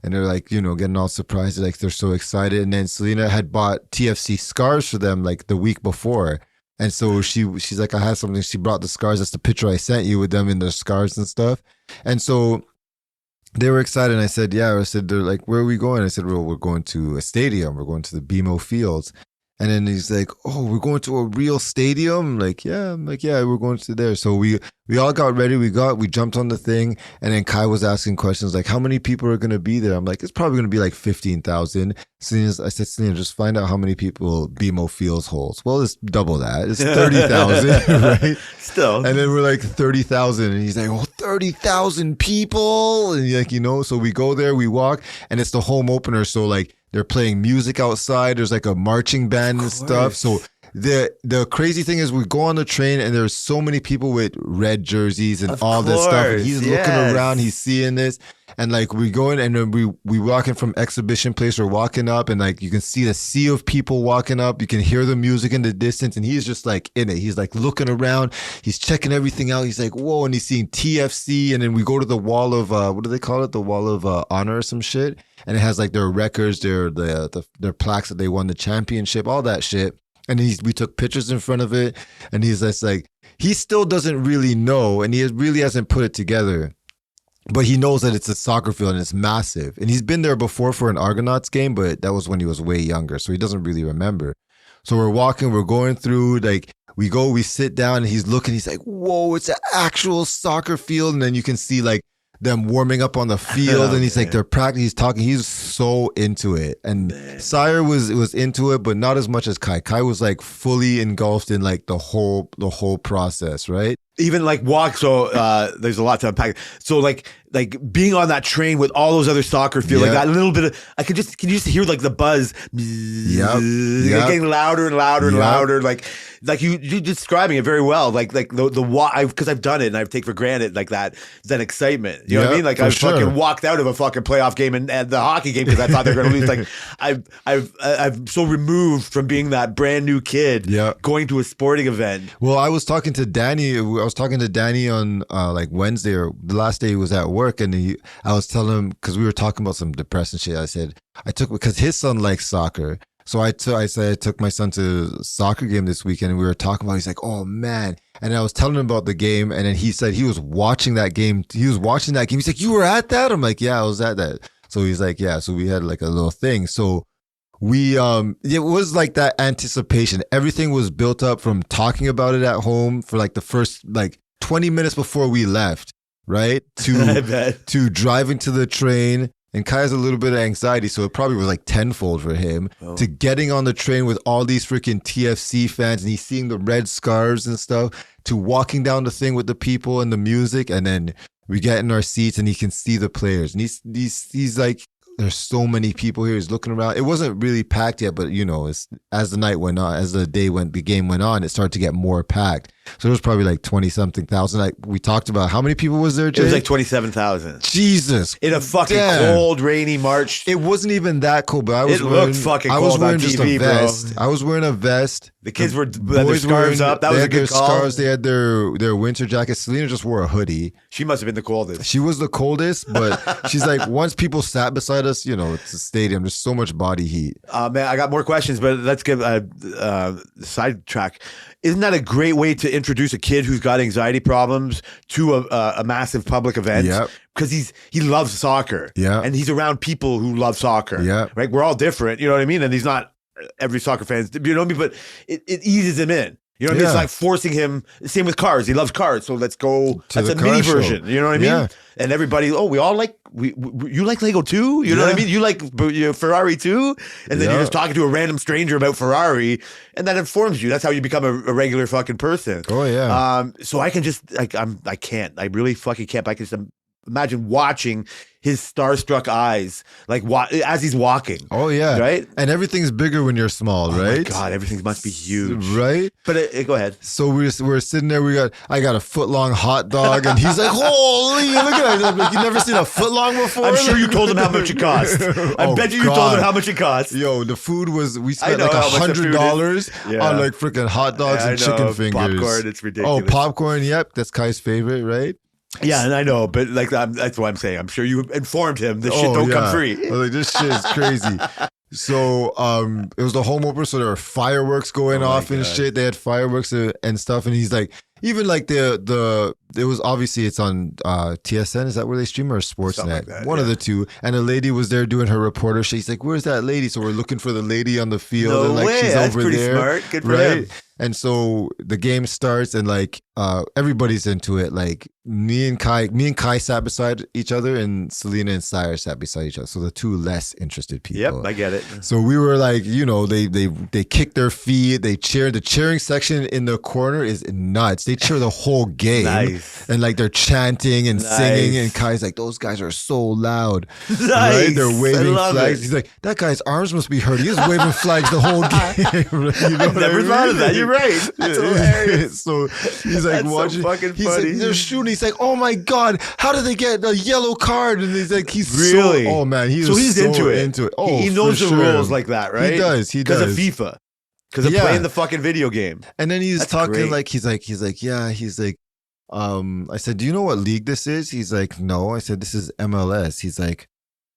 [SPEAKER 2] they're like, getting all surprised, like they're so excited. And then Selena had bought TFC scarves for them like the week before, and so she's like, I have something. She brought the scarves. That's the picture I sent you with them in their scarves and stuff. And so they were excited. And I said, yeah. I said, they're like, where are we going? I said, well, we're going to a stadium. We're going to the BMO Fields. And then he's like, oh, we're going to a real stadium? I'm like, yeah, we're going to there. So we all got ready. We jumped on the thing. And then Kai was asking questions like, how many people are going to be there? I'm like, it's probably going to be like 15,000. I said, Selena, just find out how many people BMO Fields holds. Well, it's double that. It's 30,000, right?
[SPEAKER 1] Still.
[SPEAKER 2] And then we're like 30,000. And he's like, oh, 30,000 people. And like, so we go there, we walk, and it's the home opener. So like, they're playing music outside. There's like a marching band and stuff. So the crazy thing is we go on the train and there's so many people with red jerseys and all this stuff. And he's looking around, he's seeing this. And like we go in and then we walking from exhibition place, we're walking up and like you can see the sea of people walking up. You can hear the music in the distance and he's just like in it. He's like looking around. He's checking everything out. He's like, whoa. And he's seeing TFC. And then we go to the wall of, what do they call it? The wall of honor or some shit. And it has like their records, their plaques that they won the championship, all that shit. And we took pictures in front of it. And he's just like, he still doesn't really know. And he really hasn't put it together. But he knows that it's a soccer field and it's massive. And he's been there before for an Argonauts game, but that was when he was way younger. So he doesn't really remember. So we're walking, we're going through, like, we sit down and he's looking, he's like, whoa, it's an actual soccer field. And then you can see like them warming up on the field and he's like, they're practicing, he's talking, he's so into it. And Sire was into it, but not as much as Kai. Kai was like fully engulfed in like the whole process, right?
[SPEAKER 1] Even like walk, so there's a lot to unpack. So like like being on that train with all those other soccer field, like
[SPEAKER 2] Yeah.
[SPEAKER 1] that little bit of, can you just hear like the buzz,
[SPEAKER 2] Yep.
[SPEAKER 1] getting louder and louder and
[SPEAKER 2] Yep.
[SPEAKER 1] louder, like you describing it very well, like the because I've done it and I've taken for granted like that excitement, you know what I
[SPEAKER 2] Yeah,
[SPEAKER 1] mean? Like
[SPEAKER 2] for
[SPEAKER 1] I've
[SPEAKER 2] sure.
[SPEAKER 1] fucking walked out of a fucking playoff game and the hockey game because I thought they were going to lose. Like I'm so removed from being that brand new kid
[SPEAKER 2] Yeah.
[SPEAKER 1] going to a sporting event.
[SPEAKER 2] Well, I was talking to Danny. I was talking to Danny on like Wednesday or the last day he was at work, and I was telling him because we were talking about some depressing shit. I said because his son likes soccer, so I said I took my son to a soccer game this weekend, and we were talking about. He's like, "Oh man!" And I was telling him about the game, and then he said he was watching that game. He was watching that game. He's like, "You were at that?" I'm like, "Yeah, I was at that." So he's like, "Yeah." So we had like a little thing. So. It was like that anticipation. Everything was built up from talking about it at home for like the first like 20 minutes before we left, right?
[SPEAKER 1] I bet.
[SPEAKER 2] To driving to the train. And Kai has a little bit of anxiety, so it probably was like tenfold for him.
[SPEAKER 1] Oh.
[SPEAKER 2] To getting on the train with all these freaking TFC fans, and he's seeing the red scarves and stuff, to walking down the thing with the people and the music, and then we get in our seats and he can see the players. And he's like, there's so many people here. He's looking around. It wasn't really packed yet, but as the night went on, the game went on, it started to get more packed. So it was probably like 20-something thousand. Like we talked about, how many people was there, Jay?
[SPEAKER 1] It was like 27,000
[SPEAKER 2] Jesus,
[SPEAKER 1] in a fucking
[SPEAKER 2] damn.
[SPEAKER 1] cold, rainy March.
[SPEAKER 2] It wasn't even that cold, but I was
[SPEAKER 1] It
[SPEAKER 2] wearing,
[SPEAKER 1] looked fucking
[SPEAKER 2] I was
[SPEAKER 1] cold
[SPEAKER 2] wearing
[SPEAKER 1] on
[SPEAKER 2] just
[SPEAKER 1] TV,
[SPEAKER 2] a
[SPEAKER 1] bro.
[SPEAKER 2] vest. I was wearing a vest.
[SPEAKER 1] The kids had their scarves up. That was a good call.
[SPEAKER 2] Scarves. They had their winter jackets. Selena just wore a hoodie.
[SPEAKER 1] She must have been the coldest.
[SPEAKER 2] She was the coldest, but she's like, once people sat beside us, it's a stadium. There's so much body heat.
[SPEAKER 1] Man, I got more questions, but let's give a sidetrack. Isn't that a great way to introduce a kid who's got anxiety problems to a massive public event?
[SPEAKER 2] Yep.
[SPEAKER 1] Because he loves soccer.
[SPEAKER 2] Yeah.
[SPEAKER 1] And he's around people who love soccer.
[SPEAKER 2] Yeah.
[SPEAKER 1] Right? We're all different, you know what I mean? And he's not every soccer fan, you know what I mean? But it eases him in. You know what I mean?
[SPEAKER 2] Yeah.
[SPEAKER 1] It's like forcing him. Same with cars. He loves cars, so let's go.
[SPEAKER 2] To
[SPEAKER 1] That's
[SPEAKER 2] the
[SPEAKER 1] a
[SPEAKER 2] car
[SPEAKER 1] mini
[SPEAKER 2] show.
[SPEAKER 1] version. You know what I mean?
[SPEAKER 2] Yeah.
[SPEAKER 1] And everybody, we all like. You like Lego too? You know what I
[SPEAKER 2] Yeah.
[SPEAKER 1] mean? You like Ferrari too? And then you're
[SPEAKER 2] Yeah.
[SPEAKER 1] just talking to a random stranger about Ferrari, and that informs you. That's how you become a regular fucking person.
[SPEAKER 2] Oh yeah.
[SPEAKER 1] So I can just I can't. I really fucking can't. I can just imagine watching his starstruck eyes, like as he's walking.
[SPEAKER 2] Oh yeah.
[SPEAKER 1] Right?
[SPEAKER 2] And everything's bigger when you're small,
[SPEAKER 1] Oh
[SPEAKER 2] right?
[SPEAKER 1] my God, everything must be huge.
[SPEAKER 2] Right?
[SPEAKER 1] But go ahead.
[SPEAKER 2] So we're sitting there. I got a foot long hot dog, and he's like, "Holy, look at it!" I'm like, "You never seen a foot long before?"
[SPEAKER 1] I'm sure you told him how much it cost. I bet you told him how much it cost.
[SPEAKER 2] Yo, the food was, we
[SPEAKER 1] I
[SPEAKER 2] spent
[SPEAKER 1] know
[SPEAKER 2] like
[SPEAKER 1] how much the food is.
[SPEAKER 2] $100
[SPEAKER 1] Yeah.
[SPEAKER 2] on like freaking hot dogs
[SPEAKER 1] Yeah,
[SPEAKER 2] and
[SPEAKER 1] I
[SPEAKER 2] chicken
[SPEAKER 1] know.
[SPEAKER 2] fingers.
[SPEAKER 1] Popcorn, it's ridiculous.
[SPEAKER 2] Oh, popcorn. Yep, that's Kai's favorite, right?
[SPEAKER 1] Yeah, and I know, but like that's what I'm saying. I'm sure you informed him this shit don't come free.
[SPEAKER 2] I was like, this shit is crazy. So it was the home opener, so there were fireworks going
[SPEAKER 1] Oh my
[SPEAKER 2] off and
[SPEAKER 1] God.
[SPEAKER 2] shit. They had fireworks and stuff, and he's like, even like it was obviously it's on TSN, is that where they stream, or Sportsnet?
[SPEAKER 1] Something like that,
[SPEAKER 2] One of
[SPEAKER 1] yeah.
[SPEAKER 2] the two. And a lady was there doing her reporter shit. He's like, "Where's that lady?" So we're looking for the lady on the field,
[SPEAKER 1] No
[SPEAKER 2] and like
[SPEAKER 1] way,
[SPEAKER 2] she's
[SPEAKER 1] that's
[SPEAKER 2] over
[SPEAKER 1] pretty
[SPEAKER 2] there,
[SPEAKER 1] smart. Good for
[SPEAKER 2] right?
[SPEAKER 1] him.
[SPEAKER 2] And so the game starts, and like everybody's into it. Like me and Kai sat beside each other, and Selena and Sire sat beside each other. So the two less interested people.
[SPEAKER 1] Yep, I get it.
[SPEAKER 2] So we were like, they kick their feet, they cheer. The cheering section in the corner is nuts. They cheer the whole game.
[SPEAKER 1] Nice.
[SPEAKER 2] And like they're chanting and singing,
[SPEAKER 1] Nice.
[SPEAKER 2] and Kai's like, those guys are so loud.
[SPEAKER 1] Nice.
[SPEAKER 2] Right? They're
[SPEAKER 1] I
[SPEAKER 2] waving
[SPEAKER 1] love
[SPEAKER 2] flags.
[SPEAKER 1] it.
[SPEAKER 2] He's like, that guy's arms must be hurting. He's waving flags the whole game. You know
[SPEAKER 1] I've
[SPEAKER 2] what I
[SPEAKER 1] never
[SPEAKER 2] mean?
[SPEAKER 1] thought of that. You're right. That's hilarious.
[SPEAKER 2] So he's like
[SPEAKER 1] That's so
[SPEAKER 2] watching.
[SPEAKER 1] fucking
[SPEAKER 2] he's
[SPEAKER 1] funny.
[SPEAKER 2] like, they're shooting. He's like, oh my God, how did they get a yellow card? And he's like, he's
[SPEAKER 1] Really?
[SPEAKER 2] so, oh man, he's
[SPEAKER 1] into it.
[SPEAKER 2] Into it. Oh,
[SPEAKER 1] he knows
[SPEAKER 2] for
[SPEAKER 1] the
[SPEAKER 2] sure.
[SPEAKER 1] rules like that, right?
[SPEAKER 2] He does.
[SPEAKER 1] Because of FIFA. Because of
[SPEAKER 2] Yeah.
[SPEAKER 1] playing the fucking video game.
[SPEAKER 2] And then he's
[SPEAKER 1] That's
[SPEAKER 2] talking
[SPEAKER 1] great.
[SPEAKER 2] like he's like, yeah, he's like, I said, do you know what league this is? He's like, no. I said, this is MLS. He's like,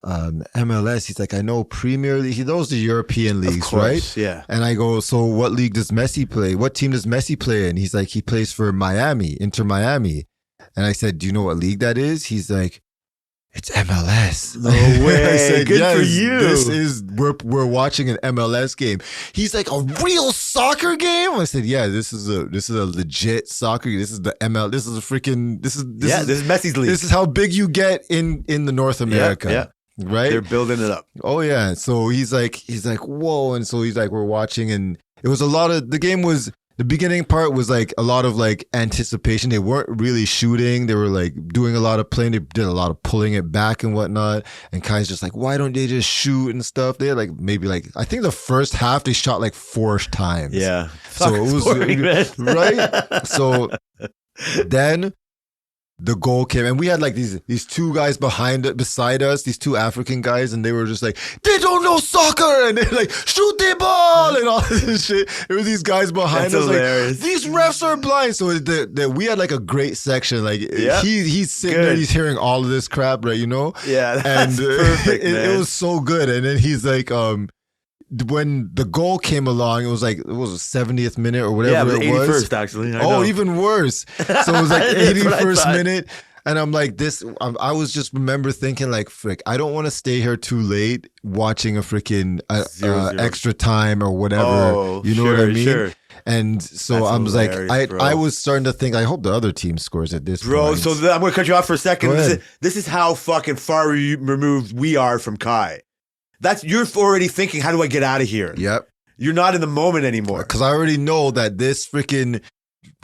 [SPEAKER 2] MLS. He's like, I know Premier League. He knows the European leagues,
[SPEAKER 1] Of course,
[SPEAKER 2] right?
[SPEAKER 1] yeah.
[SPEAKER 2] And I go, so what league does Messi play? What team does Messi play in? He's like, he plays for Miami, Inter Miami. And I said, do you know what league that is? He's like, it's MLS.
[SPEAKER 1] No way.
[SPEAKER 2] I said,
[SPEAKER 1] Good for
[SPEAKER 2] yes,
[SPEAKER 1] you.
[SPEAKER 2] This is we're watching an MLS game. He's like, a real soccer game? I said, yeah, this is a legit soccer. This is the ML. This is a freaking. This is
[SPEAKER 1] Messi's league.
[SPEAKER 2] This is how big you get in the North America.
[SPEAKER 1] Yeah.
[SPEAKER 2] Right.
[SPEAKER 1] They're building it up.
[SPEAKER 2] Oh yeah. So he's like, whoa. And so he's like, we're watching, and it was a lot of, the game was the beginning part was like a lot of like anticipation. They weren't really shooting. They were like doing a lot of playing. They did a lot of pulling it back and whatnot. And Kai's just like, why don't they just shoot and stuff? They had like maybe like I think the first half they shot like 4 times.
[SPEAKER 1] Yeah.
[SPEAKER 2] So it was
[SPEAKER 1] Boring, man.
[SPEAKER 2] right. So then the goal came, and we had like these 2 guys beside us, these 2 African guys, and they were just like, they don't know soccer, and they're like, shoot the ball and all this shit. There was these guys behind
[SPEAKER 1] That's
[SPEAKER 2] us
[SPEAKER 1] hilarious.
[SPEAKER 2] like, these refs are blind. So we had like a great section. Like he's sitting there, he's hearing all of this crap, right? You know?
[SPEAKER 1] Yeah, that's
[SPEAKER 2] And
[SPEAKER 1] perfect, man.
[SPEAKER 2] it was so good. And then he's like, when the goal came along, it was like, it was the 70th minute or whatever
[SPEAKER 1] the
[SPEAKER 2] it was.
[SPEAKER 1] 81st, actually. I
[SPEAKER 2] Oh,
[SPEAKER 1] know.
[SPEAKER 2] even worse. So it was like
[SPEAKER 1] That's what I
[SPEAKER 2] 81st
[SPEAKER 1] thought.
[SPEAKER 2] minute. And I'm like, I was just remember thinking like, frick, I don't want to stay here too late watching a freaking
[SPEAKER 1] 0-0.
[SPEAKER 2] extra time or whatever.
[SPEAKER 1] Oh,
[SPEAKER 2] you know
[SPEAKER 1] sure,
[SPEAKER 2] what I mean?
[SPEAKER 1] sure.
[SPEAKER 2] And so
[SPEAKER 1] That's
[SPEAKER 2] I was like,
[SPEAKER 1] hilarious, bro.
[SPEAKER 2] I was starting to think, I hope the other team scores at this
[SPEAKER 1] Bro,
[SPEAKER 2] point.
[SPEAKER 1] so I'm going to cut you off for a second.
[SPEAKER 2] Go ahead.
[SPEAKER 1] This is how fucking far removed we are from Kai. You're already thinking, how do I get out of here?
[SPEAKER 2] Yep.
[SPEAKER 1] You're not in the moment anymore.
[SPEAKER 2] Because I already know that this freaking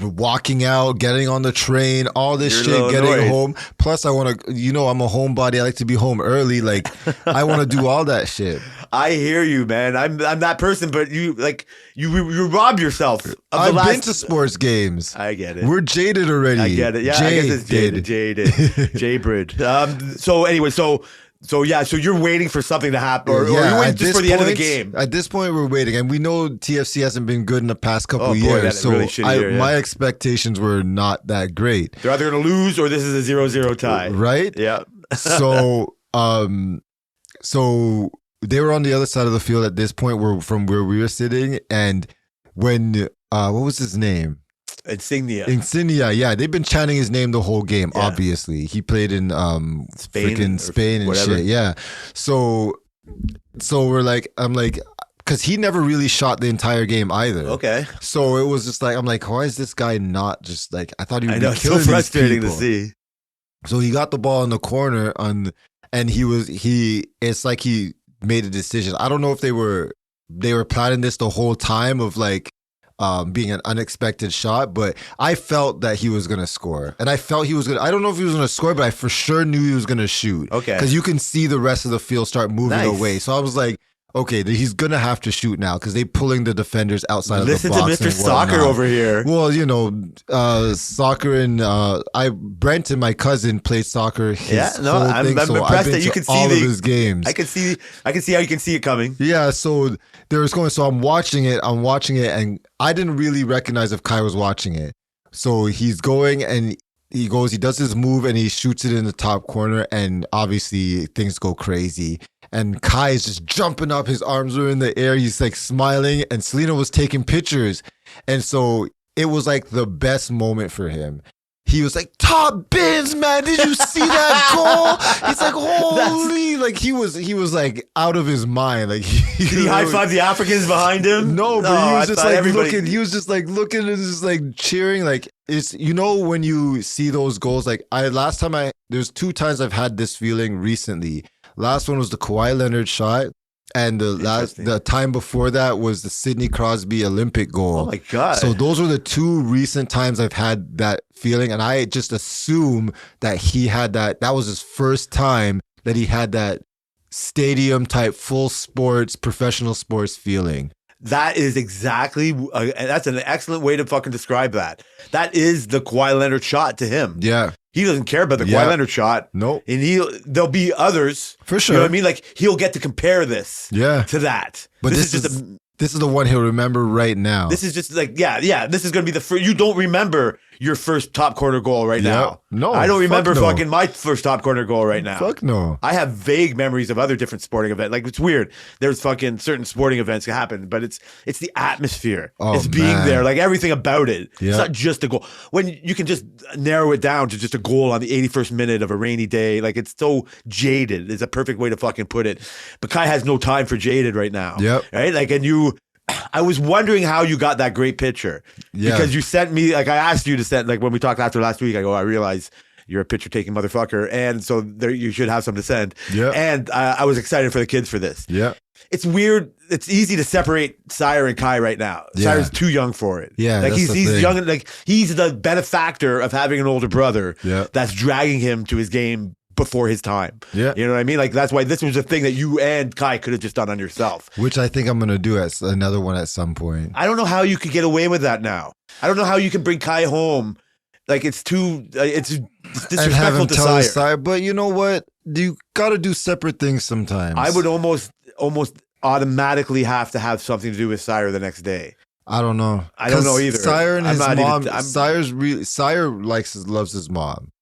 [SPEAKER 2] walking out, getting on the train, all this
[SPEAKER 1] You're a
[SPEAKER 2] shit,
[SPEAKER 1] little
[SPEAKER 2] getting
[SPEAKER 1] annoyed.
[SPEAKER 2] home. Plus, I want to, I'm a homebody. I like to be home early. Like, I want to do all that shit.
[SPEAKER 1] I hear you, man. I'm that person, but you rob yourself. Of
[SPEAKER 2] I've
[SPEAKER 1] the
[SPEAKER 2] been to sports games.
[SPEAKER 1] I get it.
[SPEAKER 2] We're jaded already.
[SPEAKER 1] I get it. Yeah, I guess it's jaded. Jaybrid. So anyway, so yeah, so you're waiting for something to happen, or you're waiting
[SPEAKER 2] at
[SPEAKER 1] just for
[SPEAKER 2] this
[SPEAKER 1] the end of the
[SPEAKER 2] point-
[SPEAKER 1] game.
[SPEAKER 2] At this point, we're waiting, and we know TFC hasn't been good in the past couple
[SPEAKER 1] Oh, boy,
[SPEAKER 2] years.
[SPEAKER 1] that's a
[SPEAKER 2] So
[SPEAKER 1] really shitty year, yeah.
[SPEAKER 2] my expectations were not that great,
[SPEAKER 1] They're either going to lose or this is a 0-0 tie.
[SPEAKER 2] right?
[SPEAKER 1] Yeah.
[SPEAKER 2] So, so they were on the other side of the field at this point, from where we were sitting, and when what was his name?
[SPEAKER 1] Insignia.
[SPEAKER 2] Insignia, yeah, they've been chanting his name the whole game.
[SPEAKER 1] Yeah.
[SPEAKER 2] Obviously, he played in
[SPEAKER 1] Spain
[SPEAKER 2] freaking
[SPEAKER 1] or
[SPEAKER 2] Spain and
[SPEAKER 1] whatever.
[SPEAKER 2] shit. Yeah, so we're like, I'm like, because he never really shot the entire game either.
[SPEAKER 1] Okay.
[SPEAKER 2] So it was just like, I'm like, why is this guy not just like? I thought he would
[SPEAKER 1] I know,
[SPEAKER 2] be
[SPEAKER 1] it's so
[SPEAKER 2] killing these
[SPEAKER 1] frustrating to
[SPEAKER 2] people.
[SPEAKER 1] see.
[SPEAKER 2] So he got the ball in the corner and it's like he made a decision. I don't know if they were planning this the whole time of like being an unexpected shot, but I felt that he was gonna score, and I felt he was gonna. I don't know if he was gonna score, but I for sure knew he was gonna shoot.
[SPEAKER 1] Okay.
[SPEAKER 2] because you can see the rest of the field start moving
[SPEAKER 1] Nice.
[SPEAKER 2] away. So I was like, okay, he's gonna have to shoot now because they pulling the defenders outside
[SPEAKER 1] Listen
[SPEAKER 2] of the
[SPEAKER 1] to
[SPEAKER 2] box.
[SPEAKER 1] Mr.
[SPEAKER 2] and
[SPEAKER 1] Soccer
[SPEAKER 2] whatnot.
[SPEAKER 1] over here.
[SPEAKER 2] Well, soccer and Brent and my cousin played soccer.
[SPEAKER 1] Yeah, no,
[SPEAKER 2] whole
[SPEAKER 1] I'm
[SPEAKER 2] thing, so I've
[SPEAKER 1] impressed
[SPEAKER 2] been
[SPEAKER 1] that you
[SPEAKER 2] to
[SPEAKER 1] can see
[SPEAKER 2] all of
[SPEAKER 1] the-
[SPEAKER 2] his games.
[SPEAKER 1] I can see how you can see it coming.
[SPEAKER 2] Yeah, so there was going. So I'm watching it, and I didn't really recognize if Kai was watching it. So he's going and he does his move and he shoots it in the top corner, and obviously things go crazy. And Kai is just jumping up, his arms are in the air, he's like smiling, and Selena was taking pictures. And so it was like the best moment for him. He was like, top bins, man. Did you see that goal? He's like, holy, like he was like out of his mind. Like
[SPEAKER 1] Did he high five the Africans behind him?
[SPEAKER 2] No, but
[SPEAKER 1] I
[SPEAKER 2] he was just
[SPEAKER 1] thought
[SPEAKER 2] like
[SPEAKER 1] everybody-
[SPEAKER 2] looking. He was just like looking and just like cheering. Like it's when you see those goals. Like there's 2 times I've had this feeling recently. Last one was the Kawhi Leonard shot, and the time before that was the Sidney Crosby Olympic goal.
[SPEAKER 1] Oh my god!
[SPEAKER 2] So those were the 2 recent times I've had that feeling, and I just assume that he had that. That was his first time that he had that stadium type, full sports, professional sports feeling.
[SPEAKER 1] That is exactly. That's an excellent way to fucking describe that. That is the Kawhi Leonard shot to him.
[SPEAKER 2] Yeah.
[SPEAKER 1] He doesn't care about the
[SPEAKER 2] Yeah.
[SPEAKER 1] Kawhi Leonard shot.
[SPEAKER 2] Nope.
[SPEAKER 1] And there'll be others.
[SPEAKER 2] For sure.
[SPEAKER 1] You know what I mean? Like he'll get to compare this
[SPEAKER 2] Yeah.
[SPEAKER 1] to that.
[SPEAKER 2] But
[SPEAKER 1] this is just
[SPEAKER 2] this is the one he'll remember right now.
[SPEAKER 1] This is just like, yeah. This is going to be the first. You don't remember your first top corner goal right now.
[SPEAKER 2] No,
[SPEAKER 1] I don't
[SPEAKER 2] fuck
[SPEAKER 1] remember
[SPEAKER 2] no.
[SPEAKER 1] fucking my first top corner goal right now.
[SPEAKER 2] Fuck no.
[SPEAKER 1] I have vague memories of other different sporting events. Like it's weird. There's fucking certain sporting events that happen, but it's the atmosphere.
[SPEAKER 2] Oh,
[SPEAKER 1] it's being
[SPEAKER 2] man.
[SPEAKER 1] there. Like everything about it.
[SPEAKER 2] Yeah.
[SPEAKER 1] It's not just a goal. When you can just narrow it down to just a goal on the 81st minute of a rainy day. Like it's so jaded. It's a perfect way to fucking put it. But Kai has no time for jaded right now.
[SPEAKER 2] Yep.
[SPEAKER 1] Right? Like, I was wondering how you got that great picture.
[SPEAKER 2] Yeah.
[SPEAKER 1] Because you sent me, like I asked you to send, like when we talked after last week, I go, I realize you're a picture taking motherfucker. And so there, you should have some to send.
[SPEAKER 2] Yeah.
[SPEAKER 1] And I was excited for the kids for this.
[SPEAKER 2] Yeah.
[SPEAKER 1] it's weird. It's easy to separate Sire and Kai right now.
[SPEAKER 2] Yeah.
[SPEAKER 1] Sire's too young for it.
[SPEAKER 2] Yeah,
[SPEAKER 1] like
[SPEAKER 2] that's
[SPEAKER 1] he's
[SPEAKER 2] the thing.
[SPEAKER 1] young. Like he's the benefactor of having an older brother.
[SPEAKER 2] Yeah.
[SPEAKER 1] That's dragging him to his game before his time.
[SPEAKER 2] Yeah.
[SPEAKER 1] You know what I mean? Like that's why this was a thing that you and Kai could have just done on yourself.
[SPEAKER 2] Which I think I'm gonna do as another one at some point.
[SPEAKER 1] I don't know how you could get away with that now. I don't know how you can bring Kai home. Like it's too. It's
[SPEAKER 2] And have
[SPEAKER 1] disrespectful
[SPEAKER 2] him
[SPEAKER 1] to
[SPEAKER 2] tell his
[SPEAKER 1] Sire.
[SPEAKER 2] side, but you know what? You gotta do separate things sometimes.
[SPEAKER 1] I would almost automatically have to have something to do with Sire the next day.
[SPEAKER 2] I don't know.
[SPEAKER 1] I don't know
[SPEAKER 2] 'Cause
[SPEAKER 1] either.
[SPEAKER 2] Sire and
[SPEAKER 1] I'm
[SPEAKER 2] his
[SPEAKER 1] not even-
[SPEAKER 2] mom.
[SPEAKER 1] I'm-
[SPEAKER 2] Sire loves his mom.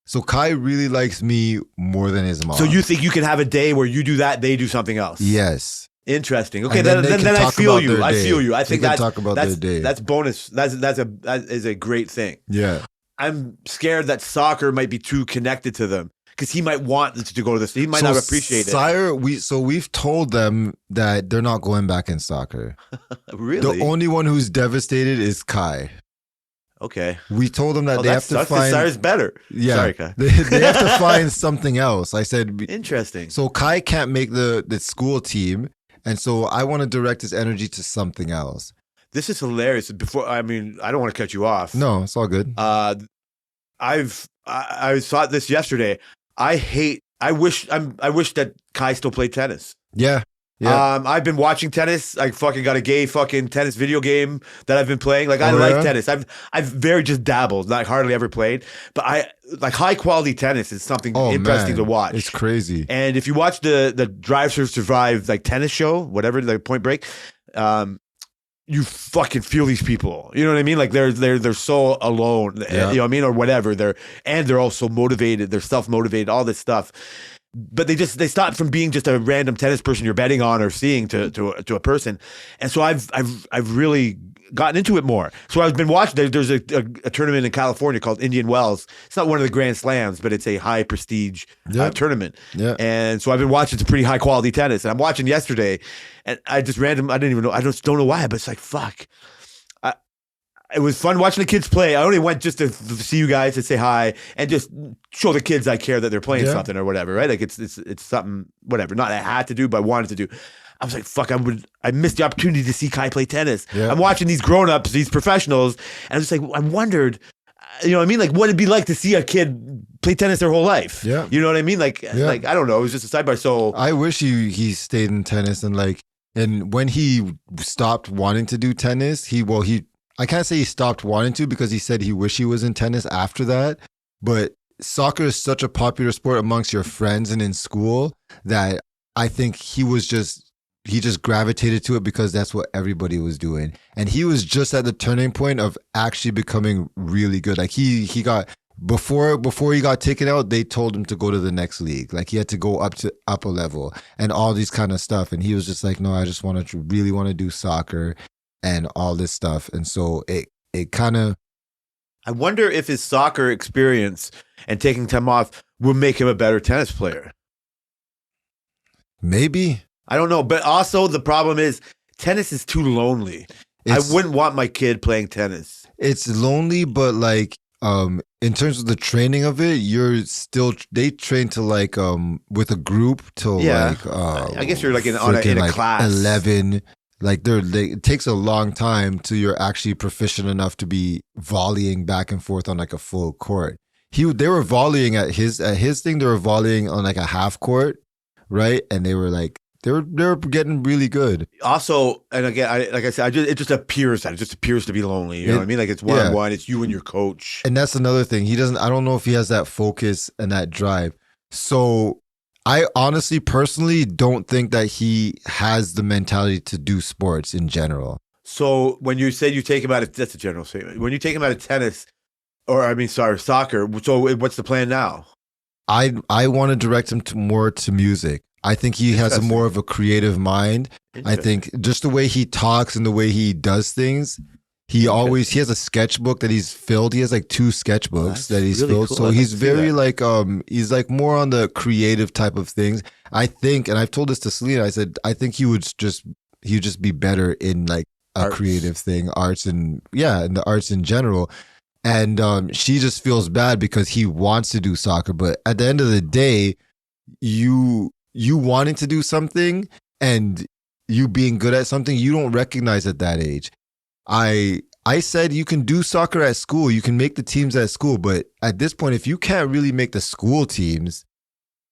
[SPEAKER 2] So Kai really likes me more than his mom.
[SPEAKER 1] So you think you can have a day where you do that, they do something else?
[SPEAKER 2] Yes.
[SPEAKER 1] Interesting. Okay,
[SPEAKER 2] And
[SPEAKER 1] then,
[SPEAKER 2] they
[SPEAKER 1] then,
[SPEAKER 2] can
[SPEAKER 1] then I
[SPEAKER 2] talk
[SPEAKER 1] feel
[SPEAKER 2] about
[SPEAKER 1] you.
[SPEAKER 2] their
[SPEAKER 1] I
[SPEAKER 2] day.
[SPEAKER 1] feel you. I
[SPEAKER 2] They
[SPEAKER 1] think
[SPEAKER 2] can
[SPEAKER 1] that's
[SPEAKER 2] talk about
[SPEAKER 1] that's,
[SPEAKER 2] their day.
[SPEAKER 1] that's bonus. That is a great thing.
[SPEAKER 2] Yeah.
[SPEAKER 1] I'm scared that soccer might be too connected to them because he might want to go to this. He might not appreciate
[SPEAKER 2] Sire, we've told them that they're not going back in soccer.
[SPEAKER 1] it. Really?
[SPEAKER 2] The only one who's devastated is Kai.
[SPEAKER 1] Okay.
[SPEAKER 2] We told them that
[SPEAKER 1] Oh,
[SPEAKER 2] they
[SPEAKER 1] that
[SPEAKER 2] have to
[SPEAKER 1] sucks 'cause
[SPEAKER 2] find.
[SPEAKER 1] Sire's better.
[SPEAKER 2] Yeah,
[SPEAKER 1] Sorry, Kai.
[SPEAKER 2] they have to find something else. I said
[SPEAKER 1] Interesting.
[SPEAKER 2] so. Kai can't make the school team, and so I want to direct his energy to something else.
[SPEAKER 1] This is hilarious. Before, I mean, I don't want to cut you off.
[SPEAKER 2] No, it's all good.
[SPEAKER 1] I saw this yesterday. I wish that Kai still played tennis.
[SPEAKER 2] Yeah, yeah.
[SPEAKER 1] I've been watching tennis. I fucking got a gay fucking tennis video game that I've been playing. Like I
[SPEAKER 2] Oh,
[SPEAKER 1] like
[SPEAKER 2] yeah?
[SPEAKER 1] tennis. I've very just dabbled, not hardly ever played. But I like high quality tennis is something
[SPEAKER 2] Oh,
[SPEAKER 1] interesting
[SPEAKER 2] man.
[SPEAKER 1] to watch.
[SPEAKER 2] It's crazy.
[SPEAKER 1] And if you watch the Drive to Survive like tennis show, whatever, the Point Break, you fucking feel these people. You know what I mean? Like they're so alone.
[SPEAKER 2] Yeah.
[SPEAKER 1] You know what I mean, or whatever. They're also motivated. They're self motivated. All this stuff. But they stopped from being just a random tennis person you're betting on or seeing to a person. And so I've really gotten into it more. So I've been watching. There's a tournament in California called Indian Wells. It's not one of the Grand Slams, but it's a high prestige
[SPEAKER 2] Yeah.
[SPEAKER 1] tournament.
[SPEAKER 2] Yeah.
[SPEAKER 1] And so I've been watching some pretty high quality tennis. And I'm watching yesterday, and I didn't even know. I just don't know why, but it's like fuck. It was fun watching the kids play. I only went just to see you guys, to say hi, and just show the kids I care that they're playing
[SPEAKER 2] Yeah.
[SPEAKER 1] something or whatever, right? Like it's something, whatever. Not I had to do, but I wanted to do. I was like, fuck, I missed the opportunity to see Kai play tennis.
[SPEAKER 2] Yeah.
[SPEAKER 1] I'm watching these grown-ups, these professionals, and I'm just like, I wondered, you know what I mean? Like, what it'd be like to see a kid play tennis their whole life.
[SPEAKER 2] Yeah.
[SPEAKER 1] You know what I mean? Like,
[SPEAKER 2] Yeah.
[SPEAKER 1] like I don't know. It was just a sidebar. So
[SPEAKER 2] I wish he stayed in tennis and when he stopped wanting to do tennis, I can't say he stopped wanting to because he said he wished he was in tennis after that. But soccer is such a popular sport amongst your friends and in school that I think he just gravitated to it because that's what everybody was doing. And he was just at the turning point of actually becoming really good. Like he got before he got taken out, they told him to go to the next league. Like he had to go up a level and all these kind of stuff. And he was just like, no, I just really want to do soccer and all this stuff. And so it kind of,
[SPEAKER 1] I wonder if his soccer experience and taking time off will make him a better tennis player.
[SPEAKER 2] maybe.
[SPEAKER 1] I don't know, but also the problem is tennis is too lonely. I wouldn't want my kid playing tennis.
[SPEAKER 2] It's lonely, but like in terms of the training of it, they train to like with a group to
[SPEAKER 1] Yeah.
[SPEAKER 2] like
[SPEAKER 1] I guess you're like in a
[SPEAKER 2] freaking,
[SPEAKER 1] class.
[SPEAKER 2] 11. Like it takes a long time till you're actually proficient enough to be volleying back and forth on like a full court. They were volleying at his thing. They were volleying on like a half court, right? And they were like they were getting really good.
[SPEAKER 1] Also, and again, like I said, it just appears to be lonely. You know what I mean? Like it's one-on-one. It's you and your coach.
[SPEAKER 2] And that's another thing. I don't know if he has that focus and that drive. So I honestly, personally don't think that he has the mentality to do sports in general.
[SPEAKER 1] So when you say you take him out of, that's a general statement. When you take him out of tennis, soccer. So what's the plan now?
[SPEAKER 2] I want to direct him more to music. I think he has more of a creative mind. I think just the way he talks and the way he does things, he has a sketchbook that he's filled. He has like 2 sketchbooks that he's
[SPEAKER 1] really
[SPEAKER 2] filled.
[SPEAKER 1] cool.
[SPEAKER 2] So
[SPEAKER 1] I'd
[SPEAKER 2] he's
[SPEAKER 1] like to see
[SPEAKER 2] very
[SPEAKER 1] that.
[SPEAKER 2] like he's like more on the creative type of things. I think, and I've told this to Selena, I said I think he would just be better in like a
[SPEAKER 1] Arts.
[SPEAKER 2] creative thing, arts and in the arts in general. And she just feels bad because he wants to do soccer, but at the end of the day, you wanting to do something and you being good at something, you don't recognize at that age. I said you can do soccer at school, you can make the teams at school, but at this point, if you can't really make the school teams,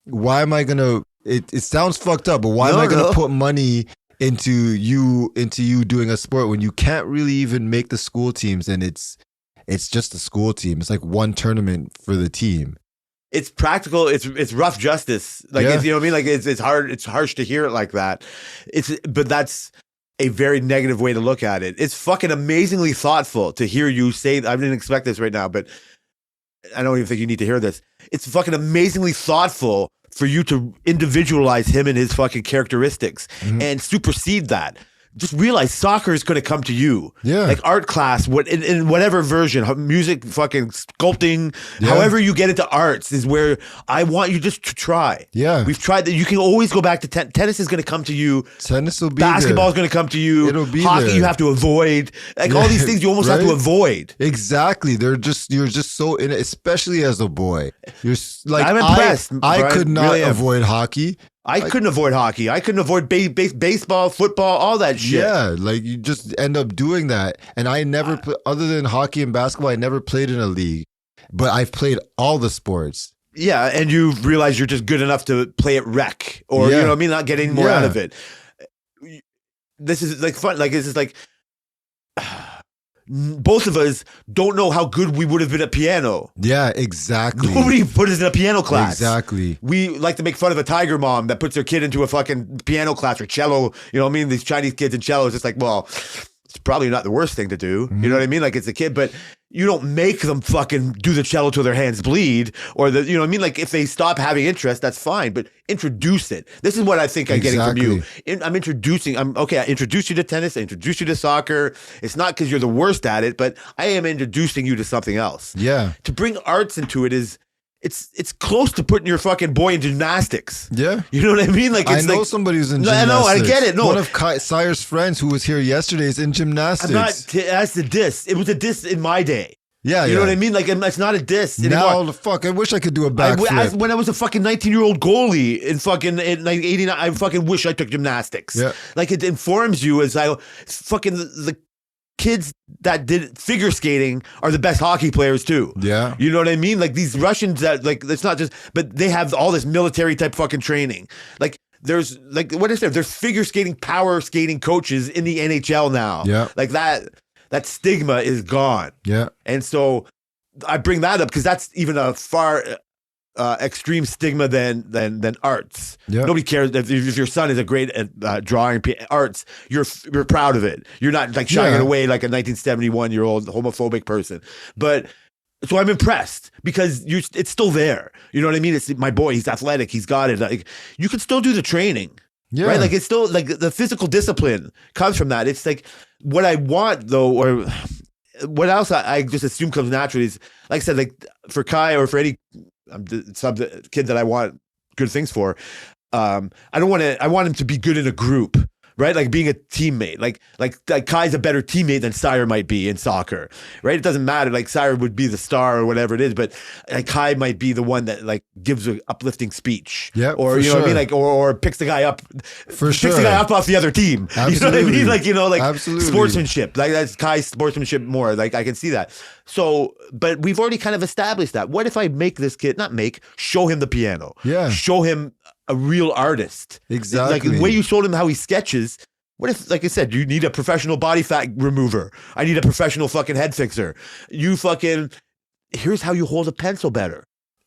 [SPEAKER 2] why am I gonna? It sounds fucked up, but why am I gonna put money into you doing a sport when you can't really even make the school teams, and it's just a school team. It's like one tournament for the team.
[SPEAKER 1] It's practical. It's rough justice. Like it's, you know what I mean. Like it's hard. It's harsh to hear it like that. But that's a very negative way to look at it. It's fucking amazingly thoughtful to hear you say. I didn't expect this right now, but I don't even think you need to hear this. It's fucking amazingly thoughtful for you to individualize him and his fucking characteristics and supersede that. Just realize soccer is going to come to you.
[SPEAKER 2] Yeah.
[SPEAKER 1] Like art class, in whatever version, music, fucking sculpting, however you get into arts is where I want you just to try.
[SPEAKER 2] Yeah.
[SPEAKER 1] We've tried that. You can always go back to tennis is going to come to you.
[SPEAKER 2] Tennis will be
[SPEAKER 1] Basketball is going to come to you.
[SPEAKER 2] It'll be
[SPEAKER 1] hockey
[SPEAKER 2] there.
[SPEAKER 1] You have to avoid. Like all these things you almost have to avoid.
[SPEAKER 2] Exactly. You're just so in it, especially as a boy. You're like,
[SPEAKER 1] I'm impressed.
[SPEAKER 2] I could not
[SPEAKER 1] really
[SPEAKER 2] avoid hockey.
[SPEAKER 1] I couldn't avoid hockey. I couldn't avoid baseball, football, all that shit.
[SPEAKER 2] Yeah, like you just end up doing that. And I never, other than hockey and basketball, I never played in a league. But I've played all the sports.
[SPEAKER 1] Yeah, and you realize you're just good enough to play at rec, or you know what I mean, not getting more out of it. This is like fun. Like this is like both of us don't know how good we would have been at piano.
[SPEAKER 2] Yeah, exactly.
[SPEAKER 1] Nobody put us in a piano class.
[SPEAKER 2] Exactly.
[SPEAKER 1] We like to make fun of a tiger mom that puts her kid into a fucking piano class or cello. You know what I mean? These Chinese kids in cello is just like, well, it's probably not the worst thing to do. You know what I mean? Like it's a kid, but you don't make them fucking do the cello till their hands bleed, or you know what I mean? Like if they stop having interest, that's fine, but introduce it. This is what I think I'm getting from you. I introduce you to tennis, I introduce you to soccer. It's not because you're the worst at it, but I am introducing you to something else.
[SPEAKER 2] Yeah.
[SPEAKER 1] To bring arts into it is, it's close to putting your fucking boy in gymnastics.
[SPEAKER 2] Yeah.
[SPEAKER 1] You know what I mean? Like it's
[SPEAKER 2] I know somebody who's in gymnastics.
[SPEAKER 1] I know, I get it. No.
[SPEAKER 2] One of Sire's friends who was here yesterday is in gymnastics.
[SPEAKER 1] I'm not, that's the diss. It was a diss in my day.
[SPEAKER 2] Yeah,
[SPEAKER 1] you know what I mean? Like it's not a diss anymore.
[SPEAKER 2] Now, fuck, I wish I could do a backflip.
[SPEAKER 1] When I was a fucking 19-year-old goalie in fucking in 89, I fucking wish I took gymnastics.
[SPEAKER 2] Yeah.
[SPEAKER 1] Like it informs you as I fucking the kids that did figure skating are the best hockey players too.
[SPEAKER 2] Yeah.
[SPEAKER 1] You know what I mean? Like these Russians that like it's not just, but they have all this military type fucking training. Like there's like what is there? There's figure skating, power skating coaches in the NHL now.
[SPEAKER 2] Yeah.
[SPEAKER 1] Like that stigma is gone.
[SPEAKER 2] Yeah.
[SPEAKER 1] And so I bring that up because that's even a far extreme stigma than arts.
[SPEAKER 2] Yeah.
[SPEAKER 1] Nobody cares if your son is a great at drawing arts. You're proud of it. You're not like shying it away like a 1971-year-old homophobic person. But so I'm impressed because it's still there. You know what I mean? It's my boy. He's athletic. He's got it. Like you can still do the training.
[SPEAKER 2] Yeah.
[SPEAKER 1] Right? Like it's still like the physical discipline comes from that. It's like what I want though, or what else I just assume comes naturally is, like I said, like for Kai or for any kid that I want good things for, I want him to be good in a group. Right, like being a teammate, like Kai's a better teammate than Sire might be in soccer. Right, it doesn't matter. Like Sire would be the star or whatever it is, but like Kai might be the one that like gives an uplifting speech.
[SPEAKER 2] Yeah,
[SPEAKER 1] or you know what I mean, like or picks the guy up, picks the guy up off the other team.
[SPEAKER 2] Absolutely.
[SPEAKER 1] You know what I mean? Like like
[SPEAKER 2] Absolutely.
[SPEAKER 1] Sportsmanship. Like that's Kai's sportsmanship more. Like I can see that. So, but we've already kind of established that. What if I make this kid show him the piano?
[SPEAKER 2] Yeah,
[SPEAKER 1] show him a real artist.
[SPEAKER 2] Exactly.
[SPEAKER 1] Like the way you showed him how he sketches. What if, like I said, you need a professional body fat remover? I need a professional fucking head fixer. Here's how you hold a pencil better.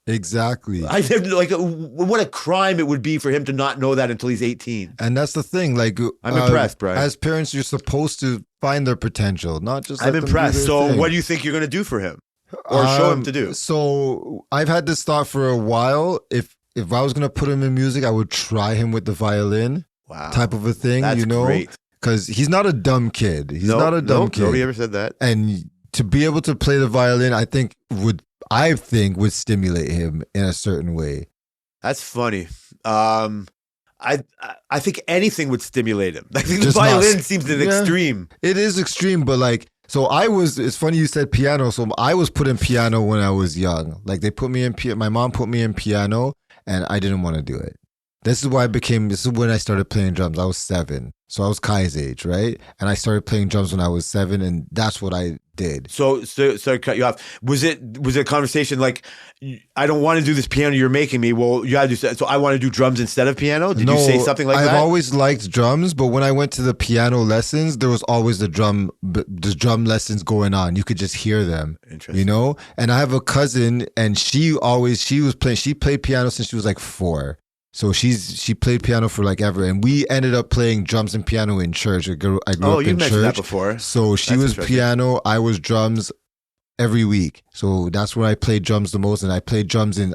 [SPEAKER 2] Exactly.
[SPEAKER 1] What a crime it would be for him to not know that until he's 18.
[SPEAKER 2] And that's the thing. Like
[SPEAKER 1] I'm impressed, Brian.
[SPEAKER 2] As parents, you're supposed to find their potential, not just.
[SPEAKER 1] I'm impressed. So, what do you think you're going to do for him, or show him to do?
[SPEAKER 2] So, I've had this thought for a while. If I was going to put him in music, I would try him with the violin.
[SPEAKER 1] Wow.
[SPEAKER 2] Type of a thing,
[SPEAKER 1] That's great.
[SPEAKER 2] Because he's not a dumb kid. He's not a dumb kid.
[SPEAKER 1] Nobody ever said that.
[SPEAKER 2] And to be able to play the violin, I think would stimulate him in a certain way.
[SPEAKER 1] That's funny. I think anything would stimulate him. I think
[SPEAKER 2] Just
[SPEAKER 1] the violin seems an extreme.
[SPEAKER 2] It is extreme, but like, so it's funny you said piano. So I was put in piano when I was young. Like they put me in my mom put me in piano and I didn't want to do it. This is when I started playing drums. I was 7. So I was Kai's age, right? And I started playing drums when I was 7, and that's what I did.
[SPEAKER 1] So to cut you off. Was it a conversation like, I don't want to do this piano you're making me? Well, you got to do so. I want to do drums instead of piano. Did you say something like that?
[SPEAKER 2] I've always liked drums, but when I went to the piano lessons, there was always the drum lessons going on. You could just hear them.
[SPEAKER 1] Interesting.
[SPEAKER 2] You know. And I have a cousin, and she played piano since she was like 4. So she played piano for like ever, and we ended up playing drums and piano in church. I grew up in church.
[SPEAKER 1] Oh, you mentioned that before.
[SPEAKER 2] So she was piano, I was drums every week. So that's where I played drums the most, and I played drums in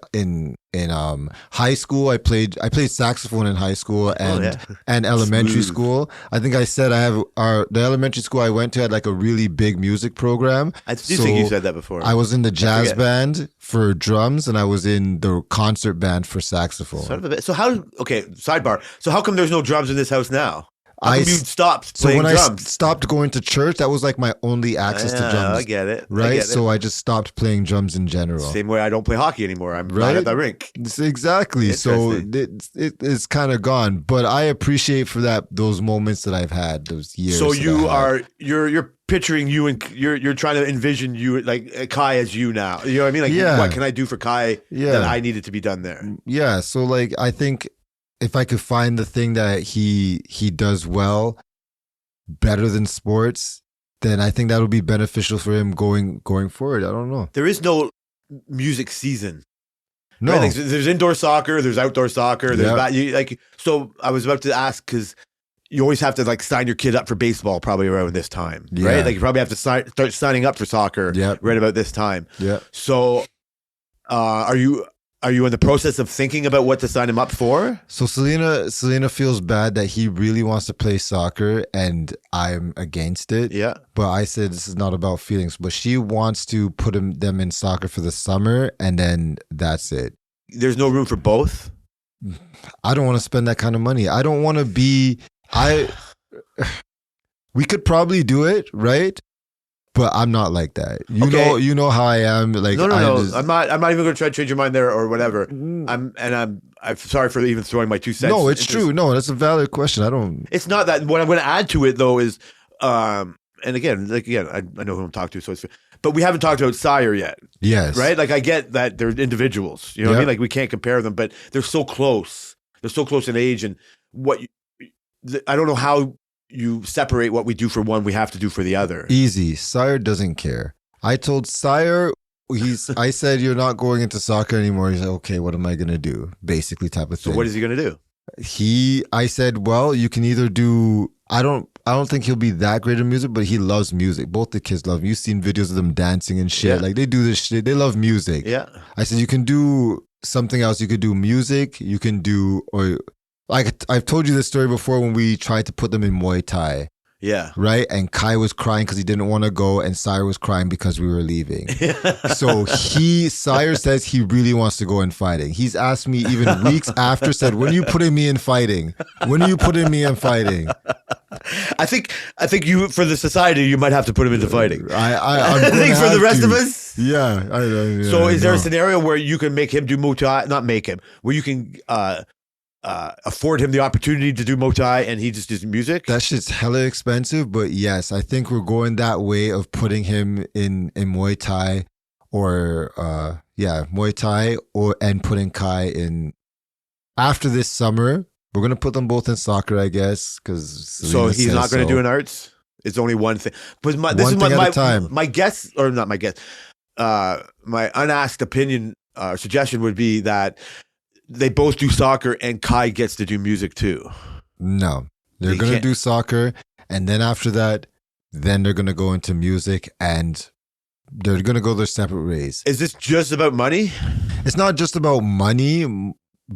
[SPEAKER 2] high school. I played saxophone in high school and elementary school. I think I said the elementary school I went to had like a really big music program.
[SPEAKER 1] I do think you said that before.
[SPEAKER 2] I was in the jazz band for drums, and I was in the concert band for saxophone.
[SPEAKER 1] Son of a bit. So sidebar. So how come there's no drums in this house now? How come you stopped
[SPEAKER 2] so
[SPEAKER 1] playing
[SPEAKER 2] when
[SPEAKER 1] drums?
[SPEAKER 2] I stopped going to church, that was like my only access to drums.
[SPEAKER 1] I get it.
[SPEAKER 2] Right? So I just stopped playing drums in general.
[SPEAKER 1] Same way I don't play hockey anymore. I'm right at the rink.
[SPEAKER 2] Exactly. So it's kind of gone. But I appreciate for those moments that I've had, those years.
[SPEAKER 1] So you're picturing you, and you're trying to envision you like Kai as you now. You know what I mean? Like, what can I do for Kai that I needed to be done there?
[SPEAKER 2] Yeah. So like, I think if I could find the thing that he does well, better than sports, then I think that would be beneficial for him going forward. I don't know.
[SPEAKER 1] There is no music season.
[SPEAKER 2] No,
[SPEAKER 1] right? Like, there's indoor soccer, there's outdoor soccer. There's so I was about to ask, because you always have to like sign your kid up for baseball probably around this time, right? Like you probably have to start signing up for soccer right about this time. Yeah. So, are you in the process of thinking about what to sign him up for?
[SPEAKER 2] So Selena feels bad that he really wants to play soccer, and I'm against it. Yeah. But I said this is not about feelings. But she wants to put them in soccer for the summer, and then that's it.
[SPEAKER 1] There's no room for both?
[SPEAKER 2] I don't want to spend that kind of money. I don't want to be... We could probably do it, right? But I'm not like that. You know how I am. Like
[SPEAKER 1] no. I'm not even going to try to change your mind there or whatever. I'm sorry for even throwing my 2 cents.
[SPEAKER 2] No, it's true. No, that's a valid question.
[SPEAKER 1] It's not that. What I'm going to add to it though is, and again, I know who I'm talking to. But we haven't talked about Sire yet. Yes. Right. Like I get that they're individuals. You know what I mean? Like we can't compare them, but they're so close. They're so close in age, and I don't know how you separate what we do for one, we have to do for the other.
[SPEAKER 2] Easy. Sire doesn't care. I told Sire, I said, you're not going into soccer anymore. He's like, okay, what am I going to do? Basically type of thing.
[SPEAKER 1] So what is he going to
[SPEAKER 2] do? I said, well, you can either do, I don't think he'll be that great in music, but he loves music. Both the kids love. You've seen videos of them dancing and shit. Yeah. Like they do this shit. They love music. Yeah. I said, you can do something else. You could do music. You can do, or like I've told you this story before when we tried to put them in Muay Thai. Yeah. Right? And Kai was crying because he didn't want to go, and Sire was crying because we were leaving. So Sire says he really wants to go in fighting. He's asked me even weeks after, said, when are you putting me in fighting? When are you putting me in fighting?
[SPEAKER 1] I think you, for the society, you might have to put him into fighting.
[SPEAKER 2] I
[SPEAKER 1] think for the rest of us.
[SPEAKER 2] Yeah.
[SPEAKER 1] So is there a scenario where you can make him do Muay Thai? Not make him, where you can afford him the opportunity to do Muay Thai and he just does music?
[SPEAKER 2] That shit's hella expensive, but yes, I think we're going that way of putting him in Muay Thai or Muay Thai and putting Kai in after this summer. We're gonna put them both in soccer, I guess, because
[SPEAKER 1] so he's not gonna do an arts. It's only one thing. But my guess, or not my guess, my unasked opinion suggestion would be that they both do soccer and Kai gets to do music too.
[SPEAKER 2] No, they're going to do soccer, and then after that, then they're going to go into music, and they're going to go their separate ways.
[SPEAKER 1] Is this just about money?
[SPEAKER 2] It's not just about money,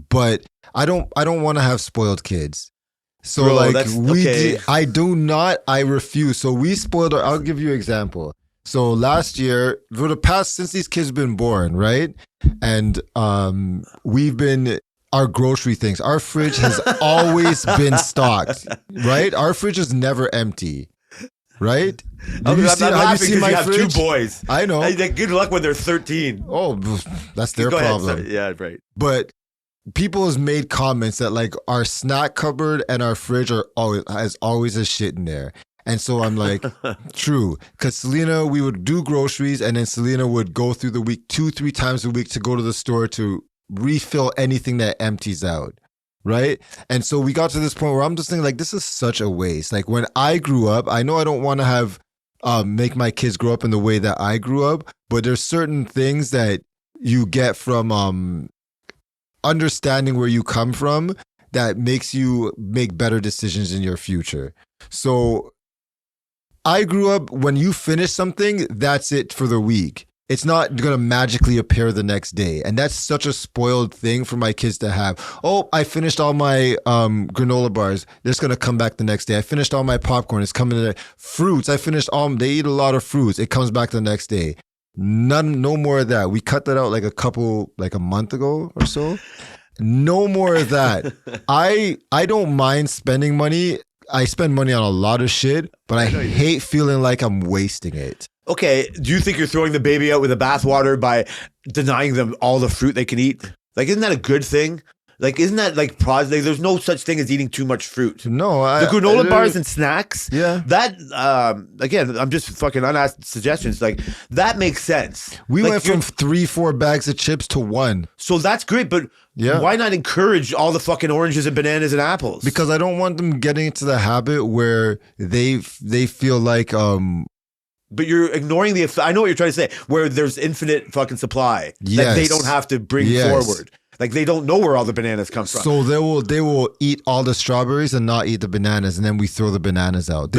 [SPEAKER 2] but I don't want to have spoiled kids. So bro, I refuse. So we spoiled I'll give you an example. So last year, since these kids been born, right? And we've been, our grocery things, our fridge has always been stocked, right? Our fridge is never empty, right?
[SPEAKER 1] Have you seen my fridge? Have 2 boys.
[SPEAKER 2] I know.
[SPEAKER 1] Good luck when they're 13.
[SPEAKER 2] Oh, that's their problem.
[SPEAKER 1] Yeah, right.
[SPEAKER 2] But people has made comments that like our snack cupboard and our fridge has always a shit in there. And so I'm like, true. Because Selena, we would do groceries and then Selena would go through the week 2-3 times a week to go to the store to refill anything that empties out. Right. And so we got to this point where I'm just thinking like, this is such a waste. Like when I grew up, I know I don't want to have, make my kids grow up in the way that I grew up, but there's certain things that you get from understanding where you come from that makes you make better decisions in your future. So I grew up, when you finish something, that's it for the week. It's not going to magically appear the next day. And that's such a spoiled thing for my kids to have. Oh, I finished all my granola bars. They're just going to come back the next day. I finished all my popcorn. It's coming today. Fruits. I finished they eat a lot of fruits. It comes back the next day. No more of that. We cut that out like a month ago or so. No more of that. I don't mind spending money. I spend money on a lot of shit, but I hate feeling like I'm wasting it.
[SPEAKER 1] Okay, do you think you're throwing the baby out with the bathwater by denying them all the fruit they can eat? Like, isn't that a good thing? Like, isn't that like positive? There's no such thing as eating too much fruit.
[SPEAKER 2] No,
[SPEAKER 1] the granola bars and snacks.
[SPEAKER 2] Yeah,
[SPEAKER 1] that again, I'm just fucking unasked suggestions. Like that makes sense.
[SPEAKER 2] We
[SPEAKER 1] like,
[SPEAKER 2] went from 3-4 bags of chips to 1.
[SPEAKER 1] So that's great, but why not encourage all the fucking oranges and bananas and apples?
[SPEAKER 2] Because I don't want them getting into the habit where they feel like
[SPEAKER 1] But you're ignoring I know what you're trying to say, where there's infinite fucking supply that they don't have to bring forward. Like they don't know where all the bananas come from.
[SPEAKER 2] So they will eat all the strawberries and not eat the bananas, and then we throw the bananas out.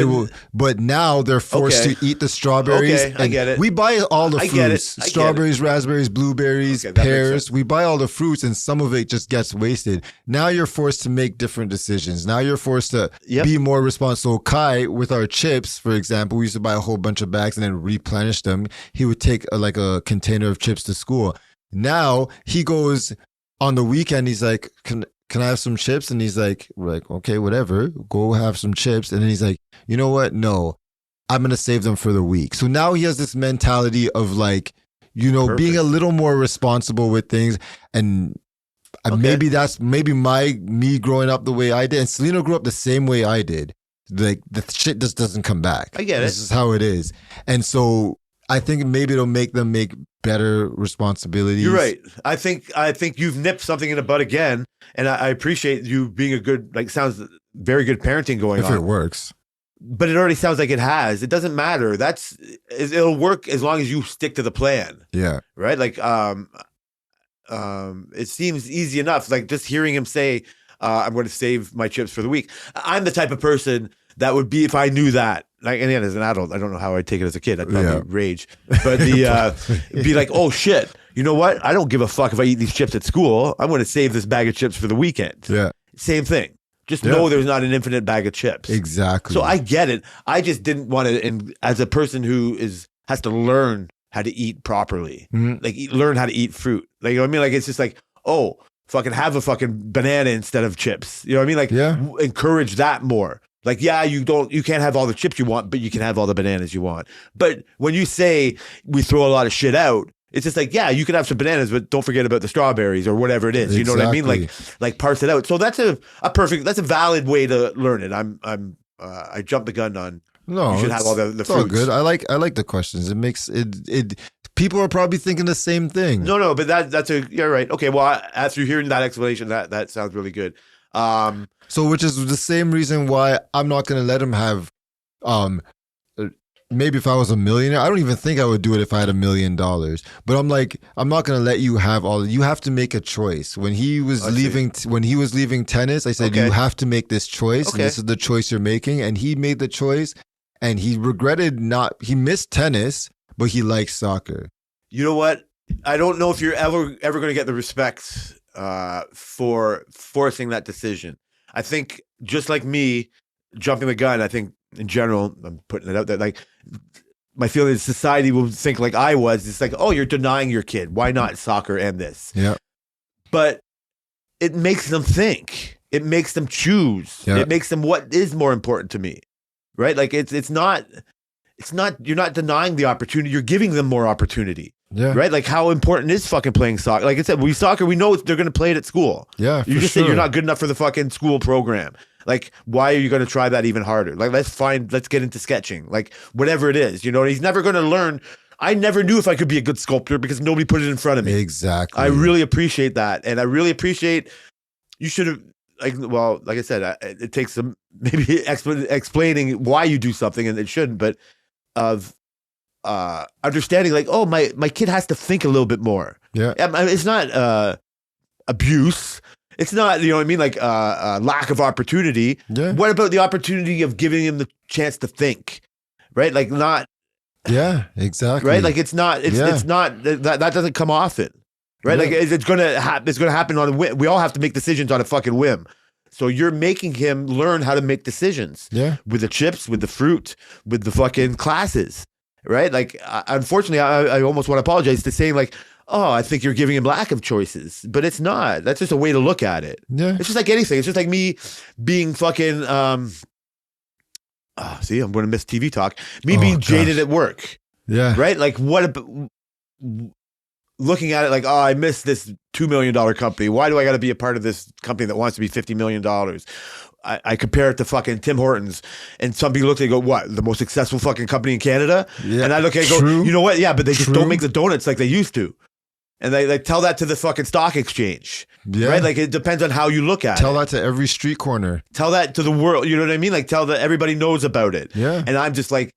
[SPEAKER 2] But now they're forced to eat the strawberries.
[SPEAKER 1] Okay, I get it.
[SPEAKER 2] We buy all the fruits: strawberries, raspberries, blueberries, pears. We buy all the fruits, and some of it just gets wasted. Now you're forced to make different decisions. Now you're forced to be more responsible. So Kai, with our chips, for example, we used to buy a whole bunch of bags and then replenish them. He would take a container of chips to school. Now he goes. On the weekend, he's like, can I have some chips? And he's like, we're like, okay, whatever, go have some chips. And then he's like, you know what? No, I'm going to save them for the week. So now he has this mentality of like, being a little more responsible with things. And maybe that's me growing up the way I did. And Selena grew up the same way I did. Like the shit just doesn't come back.
[SPEAKER 1] I get it.
[SPEAKER 2] This is how it is. And so I think maybe it'll make them make better responsibilities.
[SPEAKER 1] You're right. I think you've nipped something in the bud again, and I appreciate you being a good, sounds very good parenting going on.
[SPEAKER 2] If it works.
[SPEAKER 1] But it already sounds like it has. It doesn't matter. It'll work as long as you stick to the plan.
[SPEAKER 2] Yeah.
[SPEAKER 1] Right? Like, it seems easy enough. Like just hearing him say, I'm going to save my chips for the week. I'm the type of person that would be, if I knew that, like, and again, as an adult, I don't know how I'd take it as a kid. I'd probably rage. But be like, oh shit, you know what? I don't give a fuck if I eat these chips at school. I'm going to save this bag of chips for the weekend.
[SPEAKER 2] Yeah.
[SPEAKER 1] Same thing. Just know there's not an infinite bag of chips.
[SPEAKER 2] Exactly.
[SPEAKER 1] So I get it. I just didn't want to, and as a person who has to learn how to eat properly, learn how to eat fruit. Like, you know what I mean? Like, it's just like, oh, fucking have a fucking banana instead of chips. You know what I mean? Like, encourage that more. Like, you can't have all the chips you want, but you can have all the bananas you want. But when you say we throw a lot of shit out, it's just like, you can have some bananas, but don't forget about the strawberries or whatever it is. You know what I mean? Like parse it out. So that's a valid way to learn it. I jumped the gun on.
[SPEAKER 2] No,
[SPEAKER 1] you should have all the fruits.
[SPEAKER 2] All good. I like the questions. It makes it. People are probably thinking the same thing.
[SPEAKER 1] No, but you're right. Okay, well, after hearing that explanation, that sounds really good.
[SPEAKER 2] So, which is the same reason why I'm not going to let him have, maybe if I was a millionaire, I don't even think I would do it if I had $1 million. But I'm like, I'm not going to let you have you have to make a choice. When he was leaving tennis, I said, you have to make this choice. And this is the choice you're making. And he made the choice and he regretted he missed tennis, but he likes soccer.
[SPEAKER 1] You know what? I don't know if you're ever going to get the respect for forcing that decision. I think just like me jumping the gun, I think in general, I'm putting it out there, like my feeling is society will think like I was. It's like, oh, you're denying your kid. Why not soccer and this?
[SPEAKER 2] Yeah.
[SPEAKER 1] But it makes them think. It makes them choose. Yeah. It makes them what is more important to me. Right? Like it's not you're not denying the opportunity. You're giving them more opportunity.
[SPEAKER 2] Yeah.
[SPEAKER 1] Right? Like, how important is fucking playing soccer? Like I said, we know they're going to play it at school.
[SPEAKER 2] Yeah,
[SPEAKER 1] You
[SPEAKER 2] for
[SPEAKER 1] just
[SPEAKER 2] sure.
[SPEAKER 1] said you're not good enough for the fucking school program. Like, why are you going to try that even harder? Like, let's get into sketching. Like, whatever it is, he's never going to learn. I never knew if I could be a good sculptor because nobody put it in front of me.
[SPEAKER 2] Exactly.
[SPEAKER 1] I really appreciate that. And I really appreciate, you should have, like I said, it takes some maybe explaining why you do something, and it shouldn't, but of understanding, like, oh, my kid has to think a little bit more.
[SPEAKER 2] Yeah.
[SPEAKER 1] It's not abuse. It's not, you know what I mean, like lack of opportunity.
[SPEAKER 2] Yeah.
[SPEAKER 1] What about the opportunity of giving him the chance to think, right? Like, not,
[SPEAKER 2] Yeah, exactly.
[SPEAKER 1] right? Like, it's not that doesn't come often, right?
[SPEAKER 2] Yeah.
[SPEAKER 1] Like, it's gonna happen on a whim. We all have to make decisions on a fucking whim. So you're making him learn how to make decisions.
[SPEAKER 2] Yeah.
[SPEAKER 1] With the chips, with the fruit, with the fucking classes, right? Like, unfortunately, I almost want to apologize to saying, like, oh, I think you're giving him lack of choices, but it's not. That's just a way to look at it.
[SPEAKER 2] Yeah.
[SPEAKER 1] It's just like anything. It's just like me being fucking. See, I'm going to miss TV talk. Me being jaded at work,
[SPEAKER 2] Yeah.
[SPEAKER 1] right? Like, looking at it like, oh, I miss this $2 million company. Why do I got to be a part of this company that wants to be $50 million? I compare it to fucking Tim Hortons, and some people look at it and go, what, the most successful fucking company in Canada?
[SPEAKER 2] Yeah.
[SPEAKER 1] And I look at it and
[SPEAKER 2] True.
[SPEAKER 1] go, you know what? Yeah, but they just
[SPEAKER 2] True.
[SPEAKER 1] don't make the donuts like they used to. And they tell that to the fucking stock exchange,
[SPEAKER 2] Yeah.
[SPEAKER 1] right? Like, it depends on how you look at
[SPEAKER 2] Tell
[SPEAKER 1] it.
[SPEAKER 2] that to every street corner.
[SPEAKER 1] Tell that to the world. You know what I mean? Like, tell that everybody knows about it.
[SPEAKER 2] Yeah.
[SPEAKER 1] And I'm just like,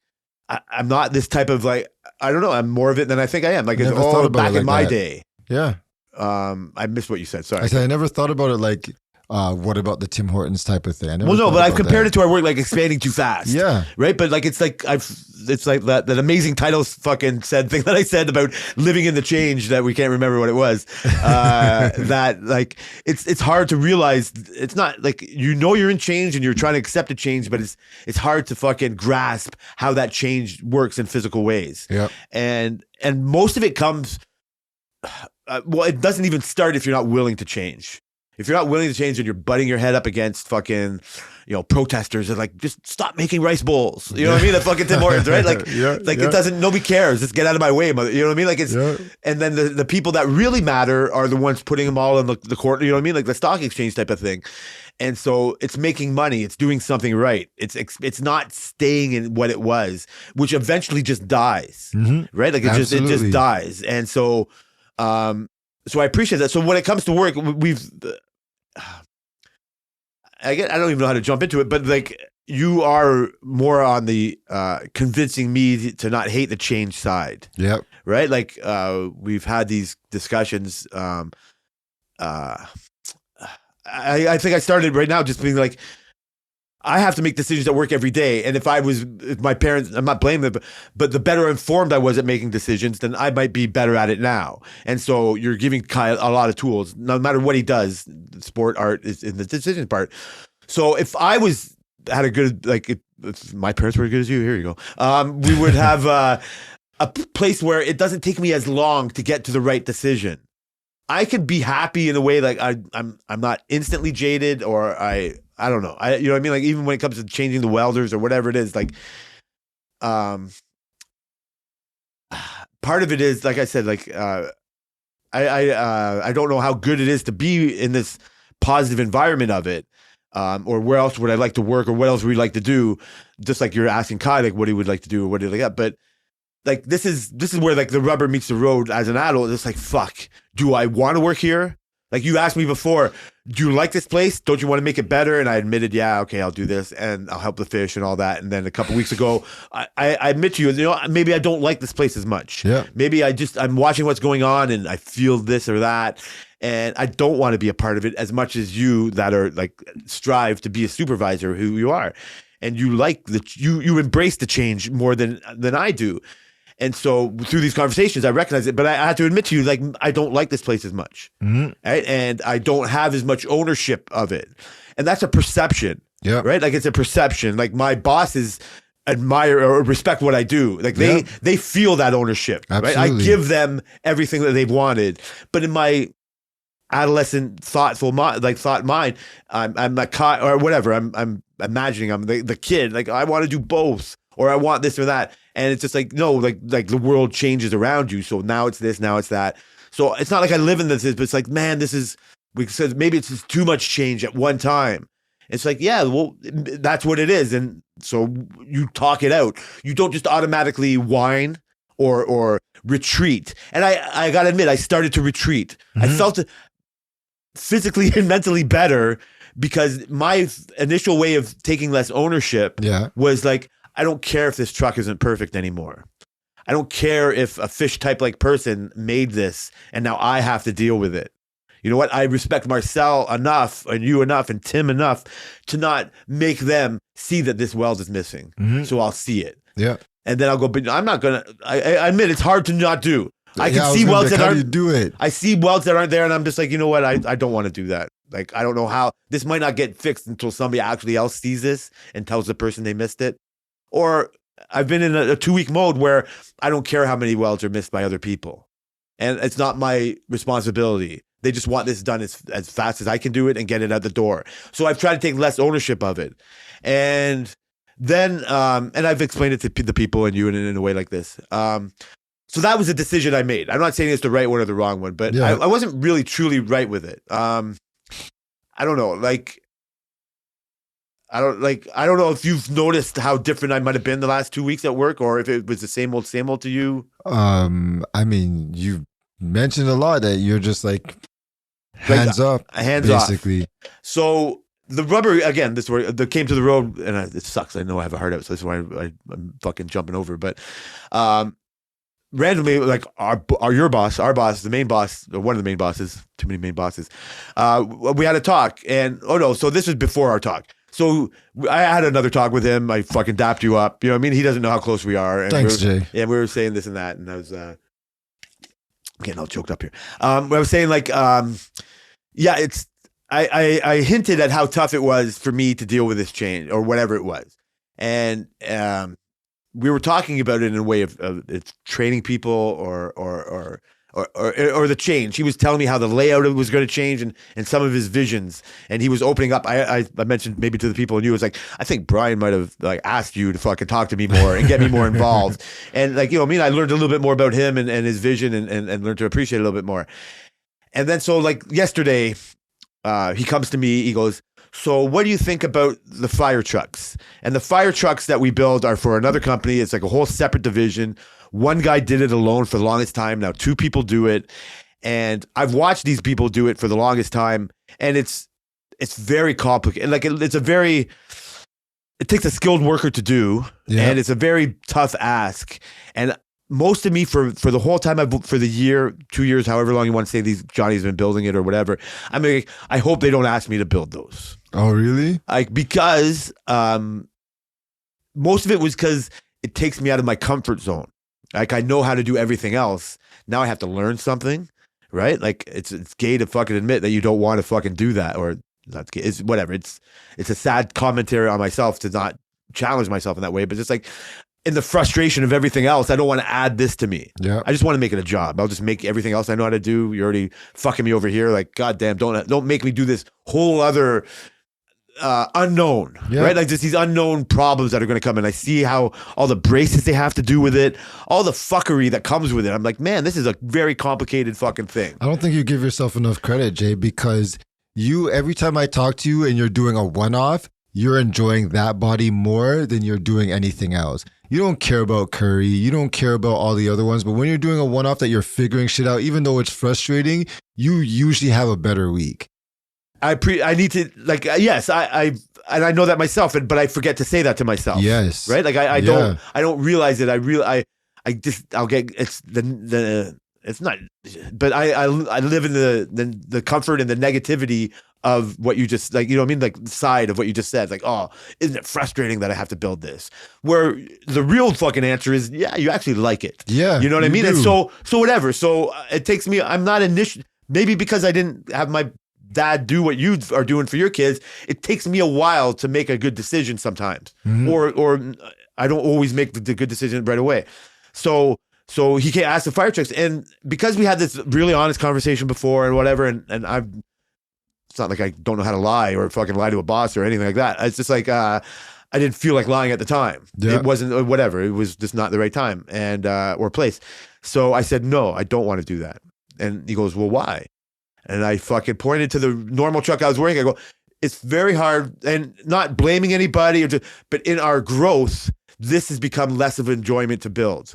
[SPEAKER 1] I'm not this type of, like, I don't know. I'm more of it than I think I am. Like, it's
[SPEAKER 2] Never thought
[SPEAKER 1] all
[SPEAKER 2] about
[SPEAKER 1] back
[SPEAKER 2] it like
[SPEAKER 1] in my
[SPEAKER 2] that.
[SPEAKER 1] day.
[SPEAKER 2] Yeah.
[SPEAKER 1] I missed what you said. Sorry.
[SPEAKER 2] I said I never thought about it like, what about the Tim Hortons type of thing? I never
[SPEAKER 1] Well, no,
[SPEAKER 2] thought
[SPEAKER 1] but I've
[SPEAKER 2] about
[SPEAKER 1] compared
[SPEAKER 2] that.
[SPEAKER 1] it to our work, like expanding too fast.
[SPEAKER 2] Yeah.
[SPEAKER 1] Right. But like, it's like that amazing title fucking said thing that I said about living in the change that we can't remember what it was. That like, it's hard to realize. It's not like, you're in change and you're trying to accept a change, but it's hard to fucking grasp how that change works in physical ways.
[SPEAKER 2] Yeah.
[SPEAKER 1] And most of it comes, well, it doesn't even start if you're not willing to change. If you're not willing to change and you're butting your head up against fucking, protesters and like, just stop making rice bowls. You know what I mean? The fucking Tim Hortons, right? Like, it doesn't, nobody cares. Just get out of my way, mother. You know what I mean? Like, it's, and then the people that really matter are the ones putting them all in the court. You know what I mean? Like the stock exchange type of thing. And so it's making money. It's doing something right. It's not staying in what it was, which eventually just dies, right? Like it just dies. And so, so I appreciate that. So when it comes to work, I don't even know how to jump into it, but like, you are more on the convincing me to not hate the change side.
[SPEAKER 2] Yep.
[SPEAKER 1] Right? Like we've had these discussions. I think I started right now just being like, I have to make decisions at work every day. And if my parents, I'm not blaming them, but the better informed I was at making decisions, then I might be better at it now. And so you're giving Kyle a lot of tools, no matter what he does. Sport, art is in the decision part. So if I had a good, like, if my parents were as good as you, here you go. We would have a place where it doesn't take me as long to get to the right decision. I could be happy in a way, like I'm not instantly jaded, or I don't know. You know what I mean? Like, even when it comes to changing the welders or whatever it is, like, part of it is, like I said, like, I don't know how good it is to be in this positive environment of it, or where else would I like to work, or what else would we like to do? Just like you're asking Kai, like, what he would like to do, or what he like that. But like, this is where like the rubber meets the road as an adult. It's like, fuck, do I want to work here? Like, you asked me before, do you like this place? Don't you want to make it better? And I admitted, yeah, okay, I'll do this, and I'll help the fish and all that. And then a couple weeks ago, I admit to you, maybe I don't like this place as much.
[SPEAKER 2] Yeah.
[SPEAKER 1] Maybe I'm watching what's going on and I feel this or that, and I don't want to be a part of it as much as you that are like strive to be a supervisor who you are. And you like you embrace the change more than I do. And so through these conversations, I recognize it, but I have to admit to you, like, I don't like this place as much, right? And I don't have as much ownership of it, and that's a perception, right? Like, it's a perception. Like, my bosses admire or respect what I do. Like, they feel that ownership, right? I give them everything that they've wanted, but in my adolescent thought mind, I'm like, or whatever. I'm imagining I'm the kid. Like, I want to do both, or I want this or that. And it's just like, no, like the world changes around you. So now it's this, now it's that. So it's not like I live in this, but it's like, man, we said maybe it's just too much change at one time. It's like, yeah, well, that's what it is. And so you talk it out. You don't just automatically whine or retreat. And I got to admit, I started to retreat. I felt physically and mentally better because my initial way of taking less ownership was like, I don't care if this truck isn't perfect anymore. I don't care if a fish type like person made this and now I have to deal with it. You know what? I respect Marcel enough and you enough and Tim enough to not make them see that this weld is missing. So I'll see it.
[SPEAKER 2] Yeah.
[SPEAKER 1] And then I'll go, but I'm not going to, I admit it's hard to not do. I can see welds that aren't,
[SPEAKER 2] do it.
[SPEAKER 1] I see welds that aren't there and I'm just like, you know what? I don't want to do that. Like, I don't know how, this might not get fixed until somebody actually else sees this and tells the person they missed it. Or I've been in a 2-week mode where I don't care how many welds are missed by other people. And it's not my responsibility. They just want this done as fast as I can do it and get it out the door. So I've tried to take less ownership of it. And then, and I've explained it to the people and you in a way like this. So that was a decision I made. I'm not saying it's the right one or the wrong one, but I wasn't really truly right with it. I don't know. Like, I don't know if you've noticed how different I might have been the last 2 weeks at work, or if it was the same old to you.
[SPEAKER 2] I mean, you mentioned a lot that you're just like hands off, basically.
[SPEAKER 1] So the rubber, again, this is where they came to the road, and it sucks. I know I have a heart out, so this is why I'm fucking jumping over. But randomly, like our boss, the main boss, or one of the main bosses, too many main bosses. We had a talk, and so this was before our talk. So I had another talk with him. I fucking dapped you up. You know what I mean? He doesn't know how close we are. And
[SPEAKER 2] Thanks, Jay.
[SPEAKER 1] Yeah, we were saying this and that, and I was getting all choked up here. I was saying like, it's. I hinted at how tough it was for me to deal with this change or whatever it was, and we were talking about it in a way of it's training people or the change. He was telling me how the layout was going to change and some of his visions, and he was opening up. I mentioned maybe to the people, and you was like, I think Brian might have like asked you to fucking talk to me more and get me more involved. And like, you know, I learned a little bit more about him and his vision and learned to appreciate it a little bit more. And then so like yesterday, he comes to me, he goes, so what do you think about the fire trucks? And the fire trucks that we build are for another company. It's like a whole separate division. One guy did it alone for the longest time. Now 2 people do it. And I've watched these people do it for the longest time. And it's very complicated. Like it takes a skilled worker to do. Yeah. And it's a very tough ask. And most of me for the whole time for the year, 2 years, however long you want to say these Johnny's been building it or whatever. I mean, I hope they don't ask me to build those.
[SPEAKER 2] Oh, really?
[SPEAKER 1] Like, because most of it was because it takes me out of my comfort zone. Like, I know how to do everything else. Now I have to learn something, right? Like, it's gay to fucking admit that you don't want to fucking do that, or not gay. It's whatever. It's a sad commentary on myself to not challenge myself in that way, but just like in the frustration of everything else, I don't want to add this to me.
[SPEAKER 2] Yeah.
[SPEAKER 1] I just want to make it a job. I'll just make everything else I know how to do. You're already fucking me over here. Like, goddamn, don't make me do this whole other unknown, right? Like just these unknown problems that are going to come in. I see how all the braces they have to do with it, all the fuckery that comes with it. I'm like, man, this is a very complicated fucking thing.
[SPEAKER 2] I don't think you give yourself enough credit, Jay, because every time I talk to you and you're doing a one-off, you're enjoying that body more than you're doing anything else. You don't care about Curry. You don't care about all the other ones. But when you're doing a one-off that you're figuring shit out, even though it's frustrating, you usually have a better week.
[SPEAKER 1] I need to, like, yes, I know that myself, but I forget to say that to myself.
[SPEAKER 2] Yes.
[SPEAKER 1] Right? Like I don't realize it. I'll get, it's not, but I live in the comfort and the negativity of what you just, like, you know what I mean? Like the side of what you just said, like, oh, isn't it frustrating that I have to build this? Where the real fucking answer is, yeah, you actually like it.
[SPEAKER 2] Yeah.
[SPEAKER 1] You know what I mean?
[SPEAKER 2] Do.
[SPEAKER 1] And so whatever. So it takes me, I'm not maybe because I didn't have my dad do what you are doing for your kids, it takes me a while to make a good decision sometimes. Mm-hmm. Or I don't always make the good decision right away. So he can't ask the fire trucks. And because we had this really honest conversation before and whatever, and it's not like I don't know how to lie or fucking lie to a boss or anything like that. It's just like, I didn't feel like lying at the time.
[SPEAKER 2] Yeah.
[SPEAKER 1] It wasn't whatever. It was just not the right time and or place. So I said, no, I don't want to do that. And he goes, well, why? And I fucking pointed to the normal truck I was wearing. I go, it's very hard, and not blaming anybody, but in our growth, this has become less of enjoyment to build.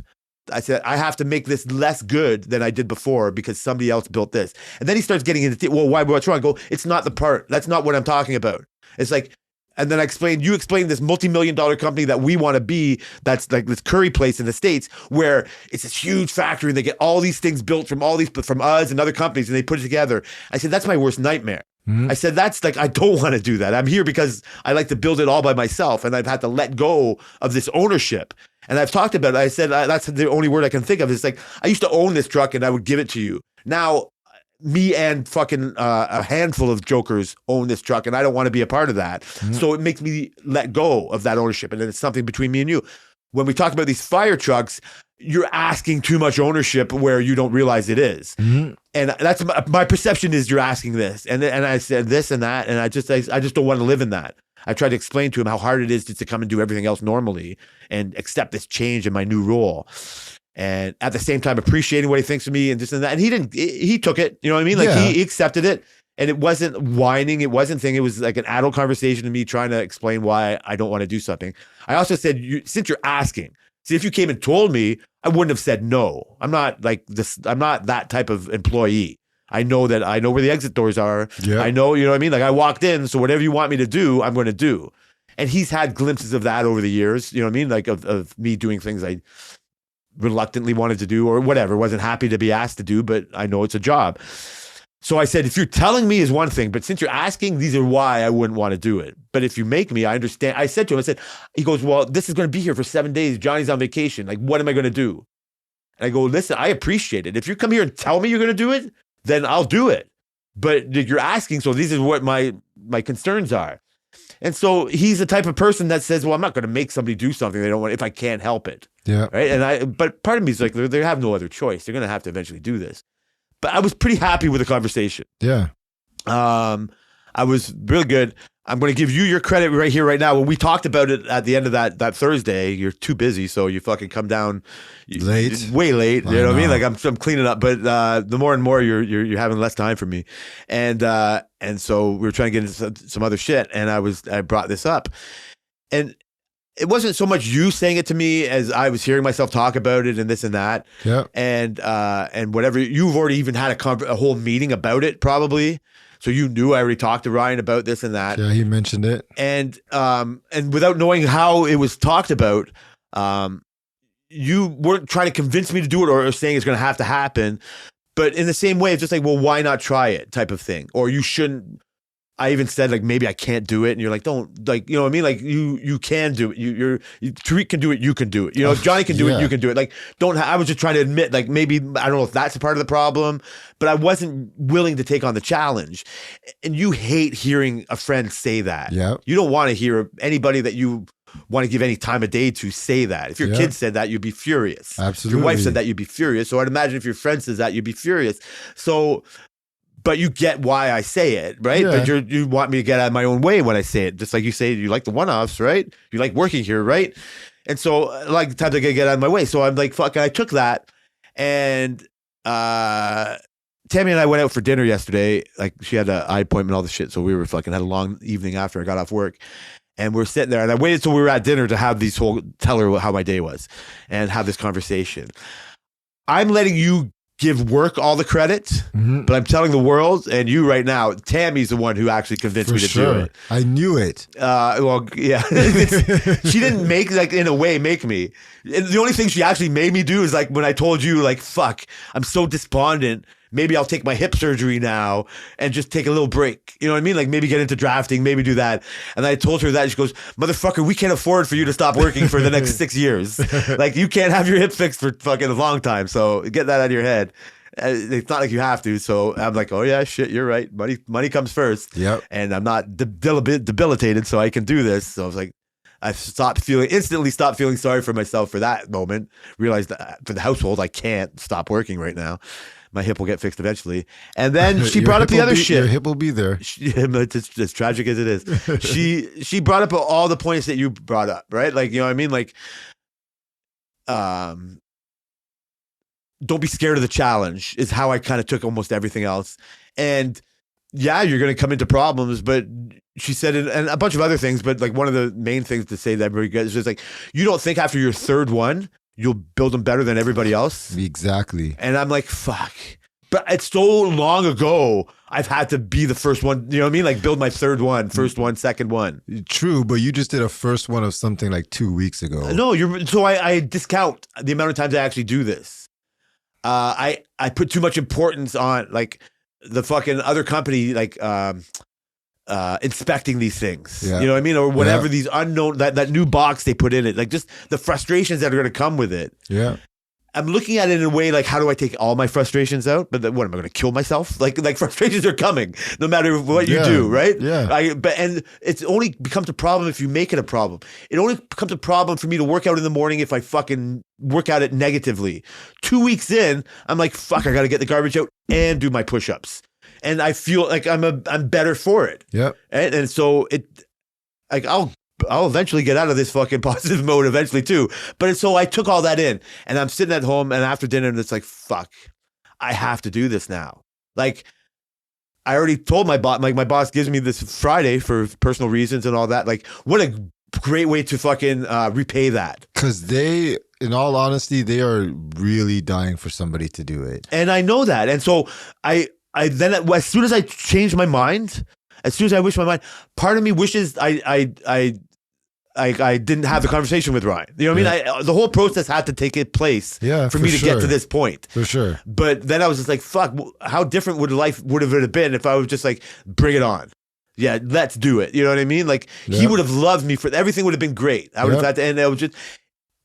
[SPEAKER 1] I said, I have to make this less good than I did before because somebody else built this. And then he starts getting into, well, why, what's wrong? I go, it's not the part. That's not what I'm talking about. It's like, and then you explained this multi-million-dollar company that we want to be, that's like this curry place in the States where it's this huge factory and they get all these things built from us and other companies and they put it together. I said, that's my worst nightmare. Mm-hmm. I said, that's like, I don't want to do that. I'm here because I like to build it all by myself and I've had to let go of this ownership. And I've talked about it. I said, that's the only word I can think of. It's like, I used to own this truck and I would give it to you. Now, me and fucking a handful of jokers own this truck and I don't want to be a part of that. Mm-hmm. So it makes me let go of that ownership. And then it's something between me and you. When we talk about these fire trucks, you're asking too much ownership where you don't realize it is. Mm-hmm. And that's my perception is you're asking this. And I said this and that. And I just don't want to live in that. I tried to explain to him how hard it is just to come and do everything else normally and accept this change in my new role. And at the same time, appreciating what he thinks of me and this and that. And he took it, you know what I mean? Like he accepted it and it wasn't whining. It wasn't thing. It was like an adult conversation to me trying to explain why I don't want to do something. I also said, since you're asking, see, if you came and told me, I wouldn't have said no. I'm not like this. I'm not that type of employee. I know where the exit doors are. Yeah. I know, you know what I mean? Like I walked in, so whatever you want me to do, I'm going to do. And he's had glimpses of that over the years, you know what I mean? Like of me doing things I reluctantly wanted to do or whatever, wasn't happy to be asked to do, but I know it's a job. So I said, if you're telling me is one thing, but since you're asking, these are why I wouldn't want to do it. But if you make me, I understand. I said to him, he goes, well, this is going to be here for 7 days. Johnny's on vacation. Like, what am I going to do? And I go, listen, I appreciate it. If you come here and tell me you're going to do it, then I'll do it. But you're asking, so these are what my concerns are. And so he's the type of person that says, well, I'm not going to make somebody do something they don't want if I can't help it. Yeah. Right. But part of me is like, they have no other choice. They're going to have to eventually do this. But I was pretty happy with the conversation. Yeah. I was really good. I'm going to give you your credit right here, right now. When we talked about it at the end of that Thursday, you're too busy, so you fucking come down late, way late. You know what I mean? Like I'm cleaning up, but the more and more you're having less time for me, and so we were trying to get into some other shit, and I brought this up, and it wasn't so much you saying it to me as I was hearing myself talk about it and this and that, yeah, and whatever. You've already even had a whole meeting about it, probably. So you knew I already talked to Ryan about this and that.
[SPEAKER 2] Yeah, he mentioned it.
[SPEAKER 1] And without knowing how it was talked about, you weren't trying to convince me to do it or saying it's going to happen. But in the same way, it's just like, well, why not try it type of thing? Or you shouldn't. I even said like, maybe I can't do it. And you're like, don't, like, you know what I mean? Like you can do it. Tariq can do it. You can do it. You know, if Johnny can do it, you can do it. Like, I was just trying to admit, like, maybe, I don't know if that's a part of the problem, but I wasn't willing to take on the challenge. And you hate hearing a friend say that. Yeah. You don't want to hear anybody that you want to give any time of day to say that. If your kid said that, you'd be furious.
[SPEAKER 2] Absolutely.
[SPEAKER 1] If your wife said that, you'd be furious. So I'd imagine if your friend says that, you'd be furious. So, but you get why I say it, right? Yeah. But you want me to get out of my own way when I say it. Just like you say, you like the one-offs, right? You like working here, right? And so like the times I get out of my way. So I'm like, fuck, I took that. And Tammy and I went out for dinner yesterday. Like she had an eye appointment, all the shit. So we were had a long evening after I got off work. And we're sitting there. And I waited till we were at dinner to have tell her how my day was and have this conversation. I'm letting you give work all the credit, but I'm telling the world and you right now, Tammy's the one who actually convinced me to do it.
[SPEAKER 2] I knew it.
[SPEAKER 1] Well, yeah. She didn't in a way make me. And the only thing she actually made me do is like when I told you, like, fuck, I'm so despondent. Maybe I'll take my hip surgery now and just take a little break. You know what I mean? Like maybe get into drafting, maybe do that. And I told her that. She goes, motherfucker, we can't afford for you to stop working for the next 6 years. Like you can't have your hip fixed for fucking a long time. So get that out of your head. It's not like you have to. So I'm like, oh yeah, shit, you're right. Money comes first. Yep. And I'm not debilitated, so I can do this. So I was like, I instantly stopped feeling sorry for myself for that moment. Realized that for the household, I can't stop working right now. my hip will get fixed eventually. And then she
[SPEAKER 2] Your
[SPEAKER 1] brought up
[SPEAKER 2] hip
[SPEAKER 1] the
[SPEAKER 2] will
[SPEAKER 1] other
[SPEAKER 2] be-
[SPEAKER 1] shit.
[SPEAKER 2] Your hip will be there.
[SPEAKER 1] It's as tragic as it is. She brought up all the points that you brought up, right? Like, you know what I mean? Like, don't be scared of the challenge is how I kind of took almost everything else. And yeah, you're going to come into problems, but she said it, and a bunch of other things, but like one of the main things to say that everybody gets is just like, you don't think after your third one, you'll build them better than everybody else.
[SPEAKER 2] Exactly.
[SPEAKER 1] And I'm like, fuck. But it's so long ago, I've had to be the first one, you know what I mean? Like build my third one, first one, second one.
[SPEAKER 2] True, but you just did a first one of something like 2 weeks ago.
[SPEAKER 1] No, so I discount the amount of times I actually do this. I put too much importance on like the fucking other company, like inspecting these things.
[SPEAKER 2] Yeah.
[SPEAKER 1] You know what I mean? Or whatever
[SPEAKER 2] Yeah.
[SPEAKER 1] these unknown, that new box they put in it, like just the frustrations that are going to come with it.
[SPEAKER 2] Yeah.
[SPEAKER 1] I'm looking at it in a way like, how do I take all my frustrations out? But then, what, am I going to kill myself? Like frustrations are coming no matter what you
[SPEAKER 2] Yeah.
[SPEAKER 1] do, right?
[SPEAKER 2] Yeah.
[SPEAKER 1] And it's only becomes a problem if you make it a problem. It only becomes a problem for me to work out in the morning if I fucking work out it negatively. 2 weeks in, I'm like, fuck, I got to get the garbage out and do my push-ups. And I feel like I'm better for it.
[SPEAKER 2] Yep.
[SPEAKER 1] And so like I'll eventually get out of this fucking positive mode eventually too. But it's so I took all that in and I'm sitting at home and after dinner and it's like, fuck, I have to do this now. Like I already told my boss, like my boss gives me this Friday for personal reasons and all that. Like what a great way to fucking repay that.
[SPEAKER 2] Because they, in all honesty, they are really dying for somebody to do it.
[SPEAKER 1] And I know that. And so I then as soon as I changed my mind, as soon as I wish my mind, part of me wishes I didn't have the conversation with Ryan. You know what I mean? The whole process had to take place for me to get to this point.
[SPEAKER 2] For sure.
[SPEAKER 1] But then I was just like, fuck, how different would life would have been if I was just like, bring it on. Yeah, let's do it. You know what I mean? Like he would have loved me for everything would have been great. I would have had to, and I was just,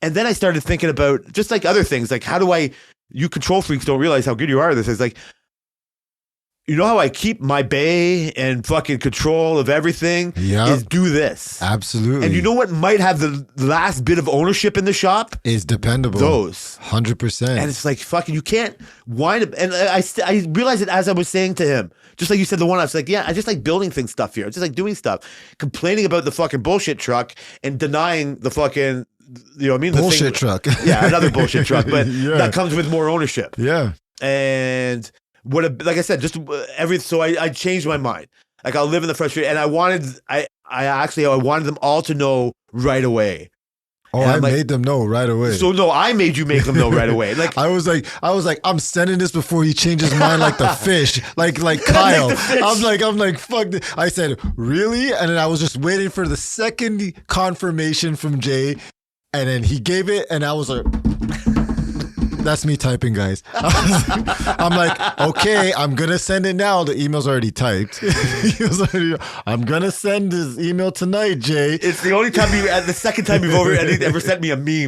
[SPEAKER 1] and then I started thinking about just like other things, like you control freaks don't realize how good you are at this. It's like, you know how I keep my bay and fucking control of everything is do this.
[SPEAKER 2] Absolutely.
[SPEAKER 1] And you know what might have the last bit of ownership in the shop?
[SPEAKER 2] Is dependable.
[SPEAKER 1] Those.
[SPEAKER 2] 100%.
[SPEAKER 1] And it's like, fucking, you can't wind up. And I realized it as I was saying to him, just like you said, the one I was like, yeah, I just like building stuff here. I just like doing stuff. Complaining about the fucking bullshit truck and denying the fucking, you know what I mean?
[SPEAKER 2] Bullshit truck.
[SPEAKER 1] Yeah, another bullshit truck. But that comes with more ownership.
[SPEAKER 2] Yeah.
[SPEAKER 1] And like I said, just so I changed my mind. Like I'll live in the frustration, and I wanted them all to know right away.
[SPEAKER 2] Oh, I made them know right away.
[SPEAKER 1] So no, I made you make them know right away. Like
[SPEAKER 2] I was like, I'm sending this before he changes his mind, like the fish, like Kyle.
[SPEAKER 1] Like the fish.
[SPEAKER 2] I'm like, fuck. I said, really? And then I was just waiting for the second confirmation from Jay, and then he gave it, and I was like. That's me typing, guys. I'm like, okay, I'm going to send it now. The email's already typed. I'm going to send this email tonight, Jay.
[SPEAKER 1] It's the only time the second time you've ever sent me a meme. You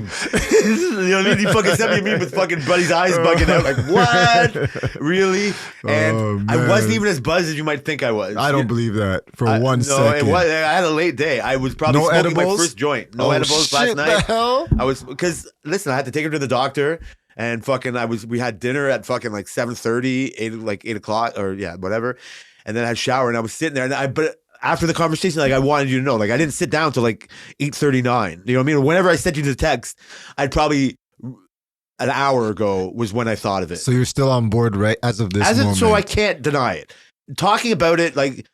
[SPEAKER 1] know what I mean? You fucking sent me a meme with fucking Buddy's eyes bugging out. Like, what? Really? And I wasn't even as buzzed as you might think I was.
[SPEAKER 2] I don't believe that for 1 second.
[SPEAKER 1] I had a late day. I was probably smoking my first joint. No edibles last night.
[SPEAKER 2] The hell?
[SPEAKER 1] Because listen, I had to take her to the doctor. And fucking, we had dinner at fucking like 7:30, 8 o'clock, or yeah, whatever. And then I had a shower and I was sitting there. But after the conversation, like I wanted you to know, like I didn't sit down till like 8:39. You know what I mean? Whenever I sent you the text, I'd probably an hour ago was when I thought of it.
[SPEAKER 2] So you're still on board, right? As of this moment.
[SPEAKER 1] So I can't deny it. Talking about it, like,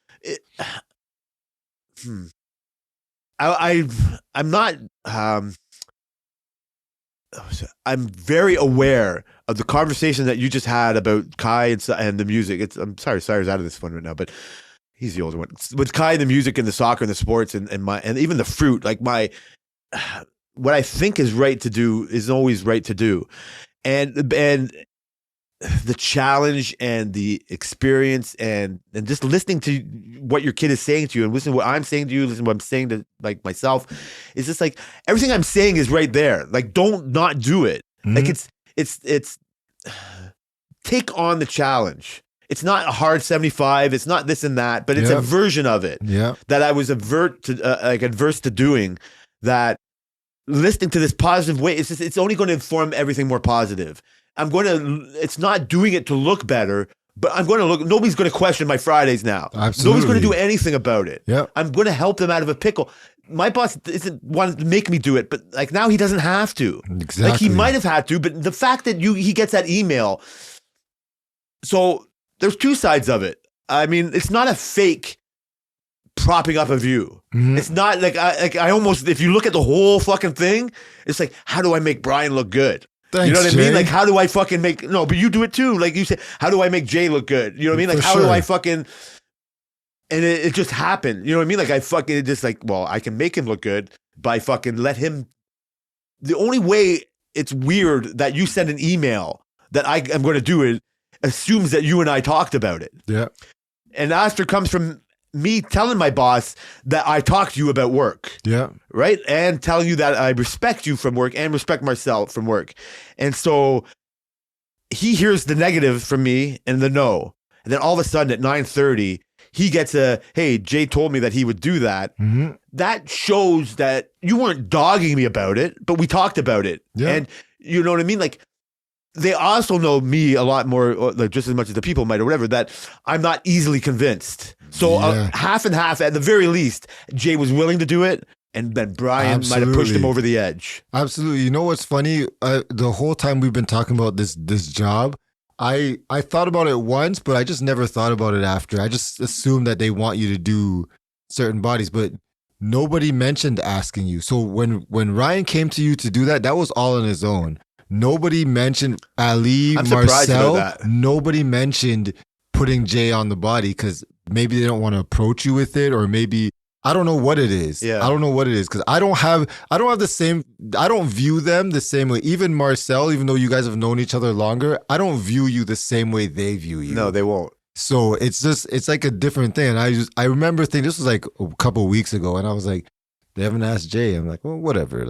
[SPEAKER 1] I'm not. I'm very aware of the conversation that you just had about Kai and the music. I'm sorry, Sire's out of this one right now, but he's the older one. With Kai and the music and the soccer and the sports and even the fruit, like what I think is right to do is always right to do. And the challenge and the experience and just listening to what your kid is saying to you and listening to what I'm saying to you, listening to what I'm saying to like myself, is just like everything I'm saying is right there. Like don't not do it. Mm-hmm. Like it's take on the challenge. It's not a hard 75. It's not this and that, but it's a version of it that I was adverse to doing. That listening to this positive way, it's only going to inform everything more positive. it's not doing it to look better, but I'm going to look, nobody's going to question my Fridays now.
[SPEAKER 2] Absolutely.
[SPEAKER 1] Nobody's going to do anything about it.
[SPEAKER 2] Yeah.
[SPEAKER 1] I'm going to help them out of a pickle. My boss isn't wanting to make me do it, but like now he doesn't have to.
[SPEAKER 2] Exactly.
[SPEAKER 1] Like he might have had to, but the fact that he gets that email. So there's two sides of it. I mean, it's not a fake propping up of you.
[SPEAKER 2] Mhm.
[SPEAKER 1] It's not like I almost, if you look at the whole fucking thing, it's like, how do I make Brian look good?
[SPEAKER 2] Thanks,
[SPEAKER 1] You know what I mean?
[SPEAKER 2] Jay.
[SPEAKER 1] Like, how do I fucking make, no, but you do it too. Like you say, how do I make Jay look good? You know what I mean? Like,
[SPEAKER 2] For
[SPEAKER 1] how do
[SPEAKER 2] sure.
[SPEAKER 1] I fucking, and it just happened. You know what I mean? Like I fucking just like, well, I can make him look good by fucking let him, the only way it's weird that you send an email that I am going to do it assumes that you and I talked about it.
[SPEAKER 2] Yeah.
[SPEAKER 1] And after comes from me telling my boss that I talked to you about work,
[SPEAKER 2] Yeah.
[SPEAKER 1] right? And telling you that I respect you from work and respect myself from work. And so he hears the negative from me and the no. And then all of a sudden at 9:30, he gets a, hey, Jay told me that he would do that.
[SPEAKER 2] hmm
[SPEAKER 1] That shows that you weren't dogging me about it, but we talked about it.
[SPEAKER 2] Yeah.
[SPEAKER 1] And you know what I mean? Like, they also know me a lot more, like just as much as the people might or whatever, that I'm not easily convinced. So
[SPEAKER 2] Yeah.
[SPEAKER 1] half and half, at the very least, Jay was willing to do it, and then Brian might have pushed him
[SPEAKER 2] Absolutely.
[SPEAKER 1] over the edge.
[SPEAKER 2] Absolutely. You know what's funny? The whole time we've been talking about this job, I thought about it once, but I just never thought about it after. I just assumed that they want you to do certain bodies, but nobody mentioned asking you. So when Ryan came to you to do that, that was all on his own. Nobody mentioned Ali,
[SPEAKER 1] I'm surprised about
[SPEAKER 2] Marcel.
[SPEAKER 1] that.
[SPEAKER 2] Nobody mentioned putting Jay on the body because maybe they don't want to approach you with it, or maybe I don't know what it is.
[SPEAKER 1] Yeah.
[SPEAKER 2] I don't know what it is because I don't have the same. I don't view them the same way. Even Marcel, even though you guys have known each other longer, I don't view you the same way they view you.
[SPEAKER 1] No, they won't.
[SPEAKER 2] So it's like a different thing. And I remember thinking this was like a couple of weeks ago, and I was like, they haven't asked Jay. I'm like, well, whatever.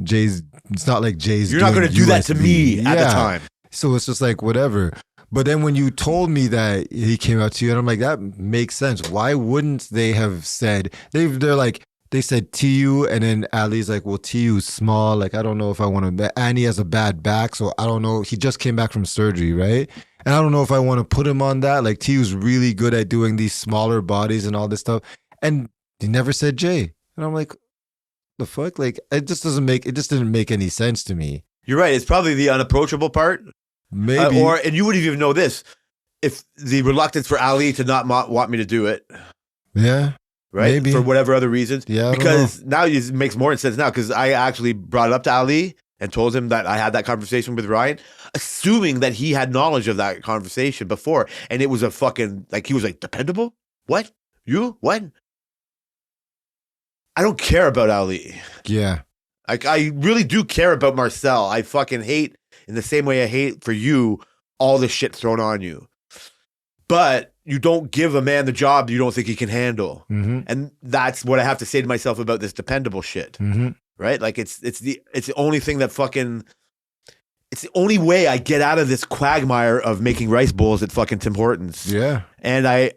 [SPEAKER 2] Jay's. It's not like Jay's.
[SPEAKER 1] You're not going to do that to
[SPEAKER 2] USB.
[SPEAKER 1] me at the
[SPEAKER 2] Yeah.
[SPEAKER 1] time.
[SPEAKER 2] So it's just like whatever. But then when you told me that he came out to you, and I'm like, that makes sense. Why wouldn't they have said they're like they said TU, and then Ali's like, well, TU's small. Like I don't know if I want to. Annie has a bad back, so I don't know. He just came back from surgery, right? And I don't know if I want to put him on that. Like TU's really good at doing these smaller bodies and all this stuff. And he never said Jay, and I'm like, the fuck? Like it just didn't make any sense to me.
[SPEAKER 1] You're right. It's probably the unapproachable part.
[SPEAKER 2] Maybe
[SPEAKER 1] And you wouldn't even know this if the reluctance for Ali to not want me to do it,
[SPEAKER 2] yeah.
[SPEAKER 1] right?
[SPEAKER 2] Maybe.
[SPEAKER 1] For whatever other reasons.
[SPEAKER 2] Yeah, I don't
[SPEAKER 1] Because now it makes more sense now because I actually brought it up to Ali and told him that I had that conversation with Ryan, assuming that he had knowledge of that conversation before. And it was a fucking, like, he was like, dependable? What? You? What? I don't care about Ali.
[SPEAKER 2] Yeah.
[SPEAKER 1] Like, I really do care about Marcel. I fucking hate, in the same way I hate for you, all the shit thrown on you. But you don't give a man the job you don't think he can handle.
[SPEAKER 2] Mm-hmm.
[SPEAKER 1] And that's what I have to say to myself about this dependable shit.
[SPEAKER 2] Mm-hmm.
[SPEAKER 1] Right? Like it's the only thing that fucking, it's the only way I get out of this quagmire of making rice bowls at fucking Tim Hortons.
[SPEAKER 2] Yeah.
[SPEAKER 1] And I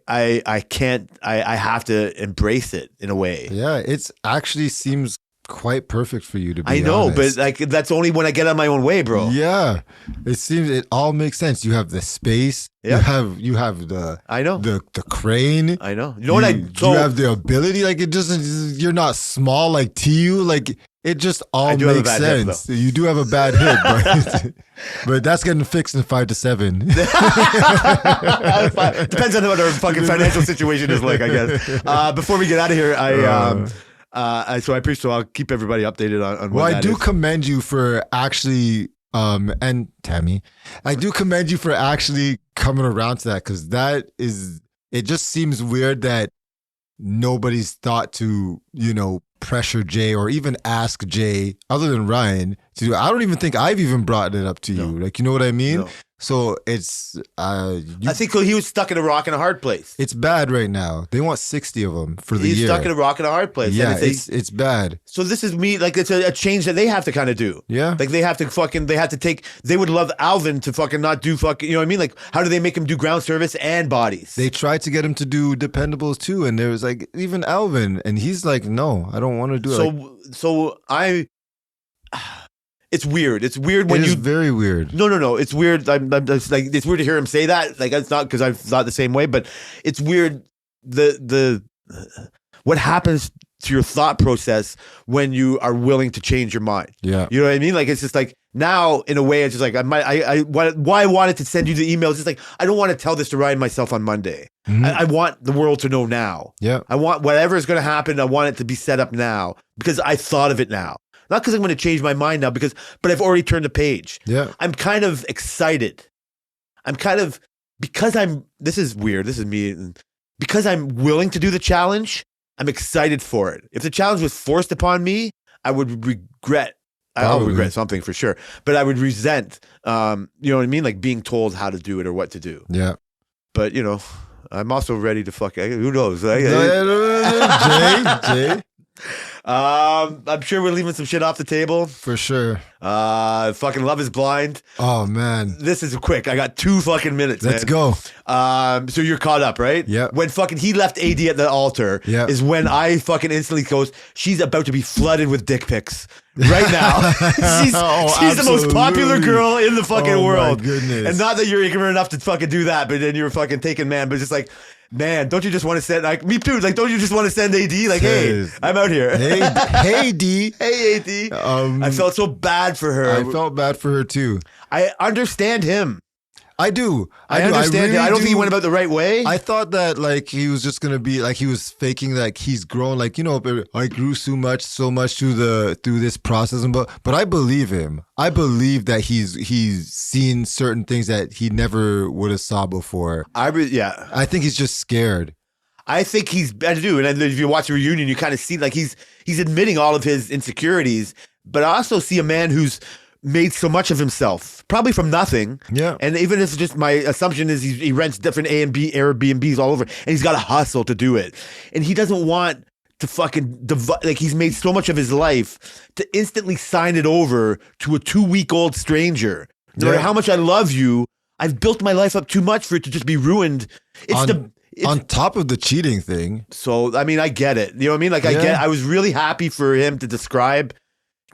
[SPEAKER 1] can't, I have to embrace it in a way.
[SPEAKER 2] Yeah. It's actually seems quite perfect for you to be
[SPEAKER 1] I know,
[SPEAKER 2] honest.
[SPEAKER 1] but like that's only when I get out of my own way, bro.
[SPEAKER 2] Yeah. It seems it all makes sense. You have the space.
[SPEAKER 1] Yeah.
[SPEAKER 2] You have the
[SPEAKER 1] I know.
[SPEAKER 2] the crane.
[SPEAKER 1] I know. You know what
[SPEAKER 2] you have the ability. Like it doesn't. You're not small like TU. Like it just all
[SPEAKER 1] I do have a
[SPEAKER 2] makes
[SPEAKER 1] bad hip,
[SPEAKER 2] sense. You do have a bad hip, but that's getting fixed in 5 to 7.
[SPEAKER 1] Depends on what our fucking financial situation is like, I guess. Before we get out of here, so I appreciate. So I'll keep everybody updated on what
[SPEAKER 2] Well, I
[SPEAKER 1] that
[SPEAKER 2] do
[SPEAKER 1] is.
[SPEAKER 2] commend you for actually, and Tammy, I do commend you for actually coming around to that because it just seems weird that nobody's thought to, pressure Jay or even ask Jay other than Ryan to do. I don't even think I've even brought it up to you. Like, you know what I mean?
[SPEAKER 1] No.
[SPEAKER 2] So it's,
[SPEAKER 1] I think he was stuck in a rock and a hard place.
[SPEAKER 2] it's bad right now. They want 60 of them for the
[SPEAKER 1] He's
[SPEAKER 2] year.
[SPEAKER 1] stuck in a rock and a hard place.
[SPEAKER 2] Yeah,
[SPEAKER 1] And
[SPEAKER 2] it's bad.
[SPEAKER 1] so this is me, like it's a change that they have to kind of do.
[SPEAKER 2] Yeah.
[SPEAKER 1] Like they have to take, they would love Alvin to fucking not do fucking, you know what I mean? Like how do they make him do ground service and bodies?
[SPEAKER 2] They tried to get him to do dependables too, and there was like even Alvin, and he's like, "No, I don't want to do it." Like,
[SPEAKER 1] it's weird. It's weird when
[SPEAKER 2] It
[SPEAKER 1] you.
[SPEAKER 2] is very weird.
[SPEAKER 1] No. It's weird. It's like it's weird to hear him say that. Like it's not because I've thought the same way, but it's weird. What happens to your thought process when you are willing to change your mind?
[SPEAKER 2] Yeah.
[SPEAKER 1] You know what I mean? Like it's just like now in a way it's just like why I wanted to send you the email is just like I don't want to tell this to Ryan myself on Monday.
[SPEAKER 2] Mhm.
[SPEAKER 1] I want the world to know now.
[SPEAKER 2] Yeah.
[SPEAKER 1] I want whatever is going to happen. I want it to be set up now because I thought of it now. Not because I'm going to change my mind now but I've already turned the page.
[SPEAKER 2] Yeah.
[SPEAKER 1] I'm kind of excited. This is weird. This is me. Because I'm willing to do the challenge, I'm excited for it. If the challenge was forced upon me, I would regret. I'll
[SPEAKER 2] Probably.
[SPEAKER 1] regret something for sure, but I would resent, you know what I mean? Like being told how to do it or what to do.
[SPEAKER 2] Yeah.
[SPEAKER 1] But, you know, I'm also ready to who knows?
[SPEAKER 2] Jay.
[SPEAKER 1] I'm sure we're leaving some shit off the table.
[SPEAKER 2] For sure.
[SPEAKER 1] Fucking Love is Blind.
[SPEAKER 2] Oh, man.
[SPEAKER 1] This is quick. I got 2 fucking minutes.
[SPEAKER 2] Let's
[SPEAKER 1] man.
[SPEAKER 2] go.
[SPEAKER 1] So you're caught up, right?
[SPEAKER 2] Yeah.
[SPEAKER 1] When fucking he left AD at the altar
[SPEAKER 2] Yeah.
[SPEAKER 1] is when I fucking instantly goes, she's about to be flooded with dick pics right now. she's the most popular
[SPEAKER 2] absolutely.
[SPEAKER 1] girl in the fucking
[SPEAKER 2] Oh, my
[SPEAKER 1] world.
[SPEAKER 2] goodness.
[SPEAKER 1] And not that you're ignorant enough to fucking do that, but then you're fucking taking man, but it's just like, man, don't you just want to send, like, me too, like, don't you just want to send AD? Like, hey,
[SPEAKER 2] Yes.
[SPEAKER 1] I'm out here.
[SPEAKER 2] Hey, D.
[SPEAKER 1] Hey, AD. I felt so bad for her.
[SPEAKER 2] I felt bad for her too.
[SPEAKER 1] I understand him.
[SPEAKER 2] I do.
[SPEAKER 1] I understand
[SPEAKER 2] really
[SPEAKER 1] him. I don't think he
[SPEAKER 2] do.
[SPEAKER 1] went about the right way.
[SPEAKER 2] I thought that like he was just gonna be like he was faking like he's grown, like, you know, I grew so much through this process, but I believe him. I believe that he's seen certain things that he never would have saw before.
[SPEAKER 1] Yeah.
[SPEAKER 2] I think he's just scared.
[SPEAKER 1] I think I do. And if you watch the reunion, you kind of see like he's admitting all of his insecurities, but I also see a man who's made so much of himself, probably from nothing.
[SPEAKER 2] Yeah.
[SPEAKER 1] And even if it's just my assumption is he rents different Airbnbs all over and he's got to hustle to do it. And he doesn't want to fucking like he's made so much of his life to instantly sign it over to a 2-week-old stranger. No matter how much I love you, I've built my life up too much for it to just be ruined.
[SPEAKER 2] On top of the cheating thing.
[SPEAKER 1] So, I mean, I get it. You know what I mean? Like, I was really happy for him to describe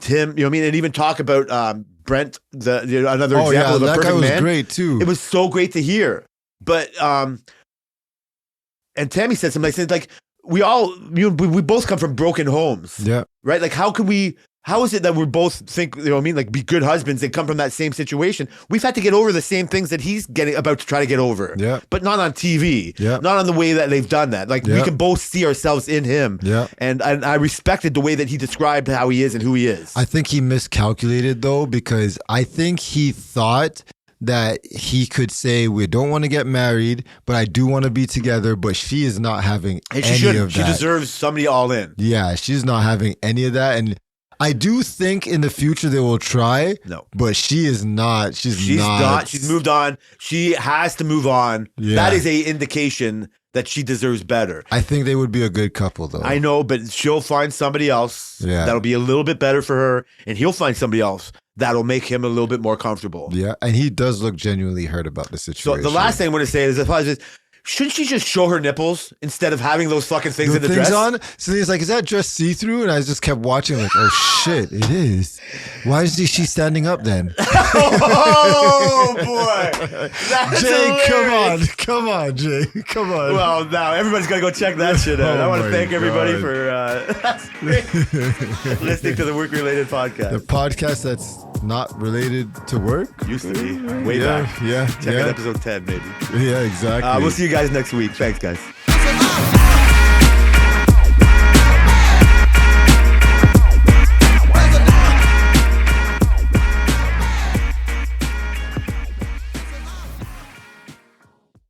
[SPEAKER 1] him, you know what I mean? And even talk about Brent, another example of a
[SPEAKER 2] that
[SPEAKER 1] perfect
[SPEAKER 2] guy was
[SPEAKER 1] man.
[SPEAKER 2] great too.
[SPEAKER 1] It was so great to hear. But, and Tammy said something, like, we both come from broken homes.
[SPEAKER 2] Yeah.
[SPEAKER 1] Right? Like, how is it that we both think, you know what I mean, like be good husbands and come from that same situation? We've had to get over the same things that he's about to try to get over.
[SPEAKER 2] Yeah.
[SPEAKER 1] But not on TV.
[SPEAKER 2] Yeah.
[SPEAKER 1] Not on the way that they've done that. Like we
[SPEAKER 2] Yeah.
[SPEAKER 1] can both see ourselves in him.
[SPEAKER 2] Yeah.
[SPEAKER 1] And I respected the way that he described how he is and who he is.
[SPEAKER 2] I think he miscalculated though, because I think he thought that he could say, we don't want to get married, but I do want to be together, but she is not having
[SPEAKER 1] and
[SPEAKER 2] any of that.
[SPEAKER 1] She deserves somebody all in.
[SPEAKER 2] Yeah, she's not having any of that. And I do think in the future they will try.
[SPEAKER 1] No.
[SPEAKER 2] But she is not. She's not.
[SPEAKER 1] She's moved on. She has to move on.
[SPEAKER 2] Yeah.
[SPEAKER 1] That is a indication that she deserves better.
[SPEAKER 2] I think they would be a good couple though.
[SPEAKER 1] I know, but she'll find somebody else that'll be a little bit better for her, and he'll find somebody else that'll make him a little bit more comfortable.
[SPEAKER 2] Yeah, and he does look genuinely hurt about the situation.
[SPEAKER 1] So the last thing I'm going to say is, shouldn't she just show her nipples instead of having those fucking things in the
[SPEAKER 2] things
[SPEAKER 1] dress?
[SPEAKER 2] on. So he's like, "Is that dress see-through?" And I just kept watching, like, "Oh shit, it is." Why is she standing up then?
[SPEAKER 1] Oh boy, that's
[SPEAKER 2] Jay,
[SPEAKER 1] hilarious.
[SPEAKER 2] come on, Jay, come on.
[SPEAKER 1] Well, now everybody's got to go check that shit out.
[SPEAKER 2] Oh
[SPEAKER 1] I want to
[SPEAKER 2] my
[SPEAKER 1] thank everybody
[SPEAKER 2] God.
[SPEAKER 1] for listening to the Work Related
[SPEAKER 2] The
[SPEAKER 1] podcast.
[SPEAKER 2] podcast that's not related to work.
[SPEAKER 1] Used to be way back.
[SPEAKER 2] Yeah,
[SPEAKER 1] Check out episode 10, maybe.
[SPEAKER 2] yeah, exactly.
[SPEAKER 1] We'll see you guys next week. Thanks, guys.